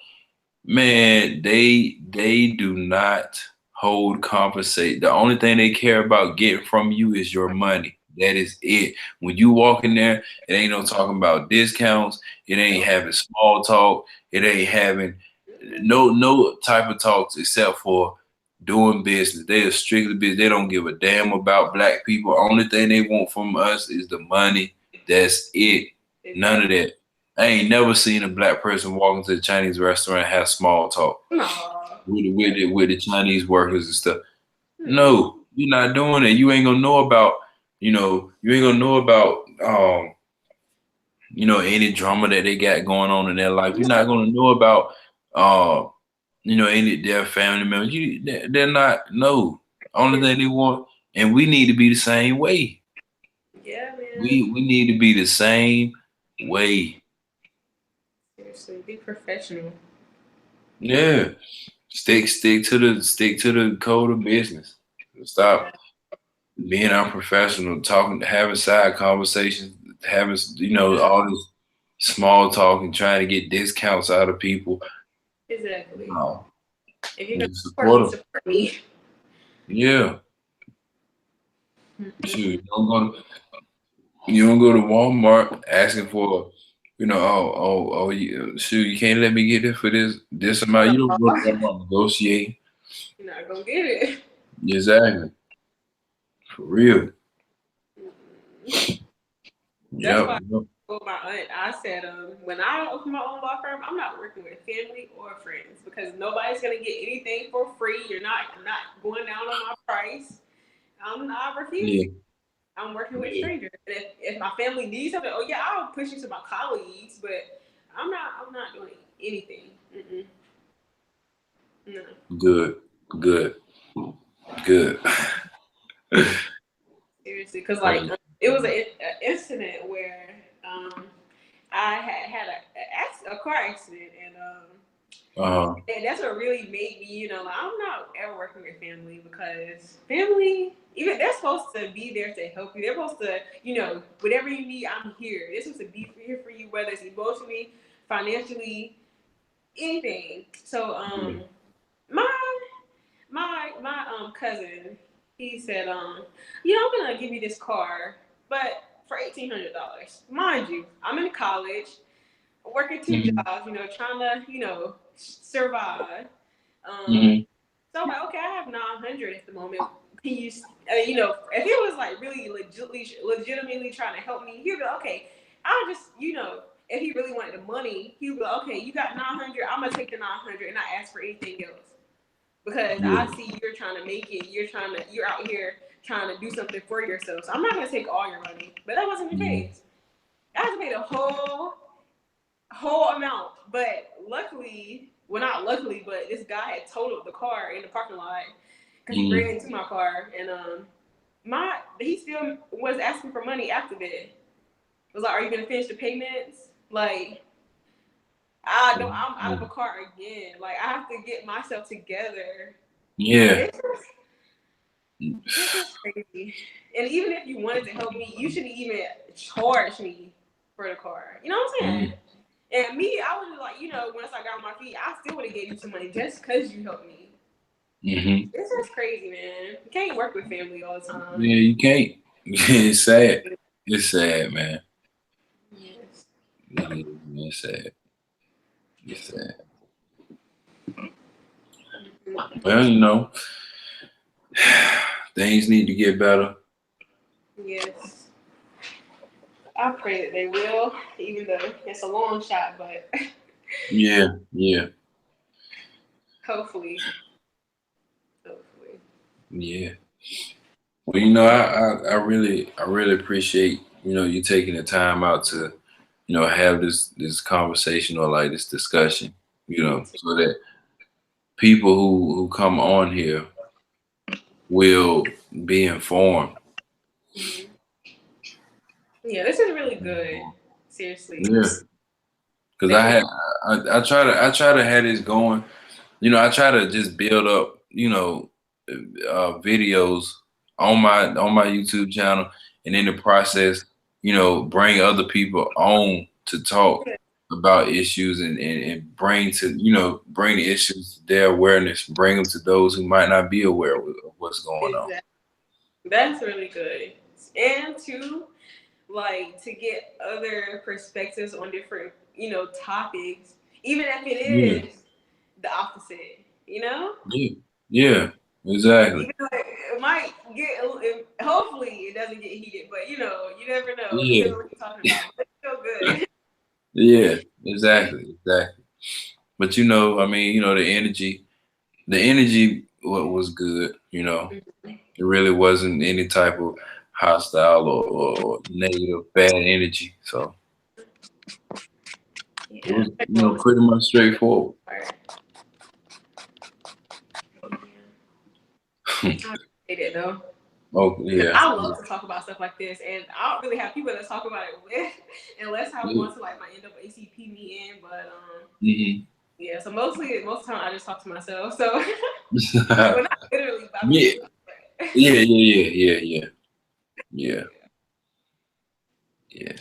Man, they do not hold compensate. The only thing they care about getting from you is your money. That is it. When you walk in there, it ain't no talking about discounts. It ain't having small talk. It ain't having no type of talks except for doing business. They are strictly business. They don't give a damn about black people. Only thing they want from us is the money. That's it. None of that. I ain't never seen a black person walk into a Chinese restaurant and have small talk Aw. with the Chinese workers and stuff. Hmm. No, you're not doing it. You ain't gonna know about, you ain't gonna know about any drama that they got going on in their life. You're not gonna know about uh, any their family members. They're not. No, only thing they want, and we need to be the same way. Yeah, man. We need to be the same way. Seriously, be professional. Yeah, stick to the code of business. Stop being unprofessional, talking, having side conversations, having all this small talk and trying to get discounts out of people. Exactly. No, If you're gonna just support me, support them. support me. Yeah, shoot, Mm-mm. you don't go to Walmart asking for, shoot, you can't let me get it for this amount. You don't go to No, Walmart negotiating. you're not gonna get it. Exactly, for real. Mm-mm. That's Yep, why I yep. told my aunt, I said, when I open my own law firm, I'm not working with family or friends because nobody's gonna get anything for free. You're not going down on my price. I'm not Yeah, refusing. I'm working with strangers. And if my family needs something, oh yeah, I'll push you to my colleagues, but I'm not doing anything. Mm-mm. No. good, good, good. Seriously, because like Praise. it was an incident where I had a car accident, Uh, and that's what really made me, like, I'm not ever working with family because family, even they're supposed to be there to help you. They're supposed to, whatever you need, I'm here. They're supposed to be here for you, whether it's emotionally, financially, anything. So yeah. my my cousin, he said, I'm gonna give you this car, but for $1,800. Mind you, I'm in college, working two Mhm, jobs, trying to, survive. Um, mhm, so I'm like, okay, I have 900 at the moment. Can you, if he was like really legitimately trying to help me, he'd be like, okay, I'll just, if he really wanted the money, he would be like, okay, you got 900, I'm gonna take the 900 and not ask for anything else because yeah. I see you're trying to make it. You're out here trying to do something for yourself. So I'm not gonna take all your money. But that wasn't the Mhm, case. I had to pay the whole amount. But luckily, well, not luckily, but this guy had totaled the car in the parking lot because he ran mhm, into my car, and he still was asking for money after that. Was like, "Are you gonna finish the payments?" Like, I don't. I'm out of a mhm. car again. Like, I have to get myself together. Yeah. It's just It's just crazy. And even if you wanted to help me, you shouldn't even charge me for the car. You know what I'm saying? Mhm, And me, I was like, once I got on my feet, I still would have gave you some money just because you helped me. mhm. It's just crazy, man. You can't work with family all the time. Yeah, you can't. It's sad. It's sad, man. Yes. It is. Man. It's sad. It's sad. Well, things need to get better. Yes. I pray that they will, even though it's a long shot, but Yeah, yeah, hopefully, hopefully. yeah. Well, I really appreciate, you taking the time out to, have this conversation or like this discussion, Me too. so that people who come on here will be informed. Mhm. Yeah, this is really good. Seriously. Yeah, because Thank I try to have this going. I try to just build up, videos on my YouTube channel, and in the process, bring other people on to talk Yeah, about issues, and bring the issues to their awareness, bring them to those who might not be aware of what's going on. exactly. That's really good. And to like to get other perspectives on different, topics, even if it Yeah, is the opposite, you know? yeah, yeah, exactly. Even though it might hopefully it doesn't get heated, but you never know. Depending Yeah, on what you're talking about. But it's still good. yeah, exactly. But I mean, the energy was good. It really wasn't any type of hostile or negative bad energy. So it Yeah. was, pretty much straightforward. I appreciate it though. Oh Because yeah, I love to talk about stuff like this, and I don't really have people to talk about it with, unless I'm yeah. going to like my NAACP meeting. But Hmm. yeah. So most of the time I just talk to myself. So well, Yeah, not literally, but I mean, yeah, yeah. Yeah, yeah.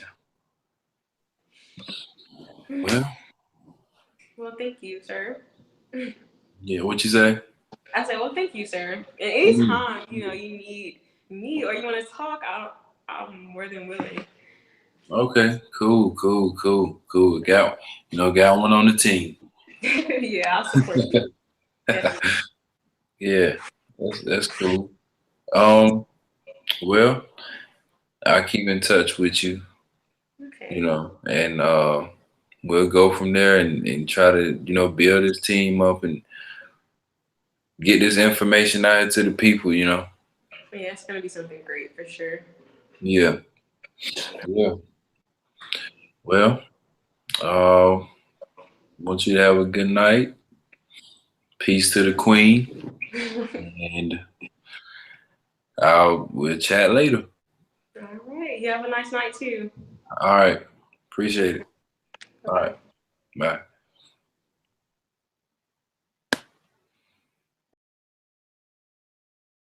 Well, well, thank you, sir. yeah. What you say? I said, well, thank you, sir. And Mm, anytime you need me or you want to talk, I'm more than willing. okay, cool. Got one on the team. Yeah, I'll support you definitely. Yeah, that's cool. Um, well, I'll keep in touch with you, Okay. and we'll go from there, and try to, build this team up and get this information out to the people. Yeah, it's gonna be something great for sure. Yeah, yeah. Well, uh, want you to have a good night. Peace to the queen, and we'll chat later. All right. You have a nice night too. All right, appreciate it. Bye All right, bye. bye.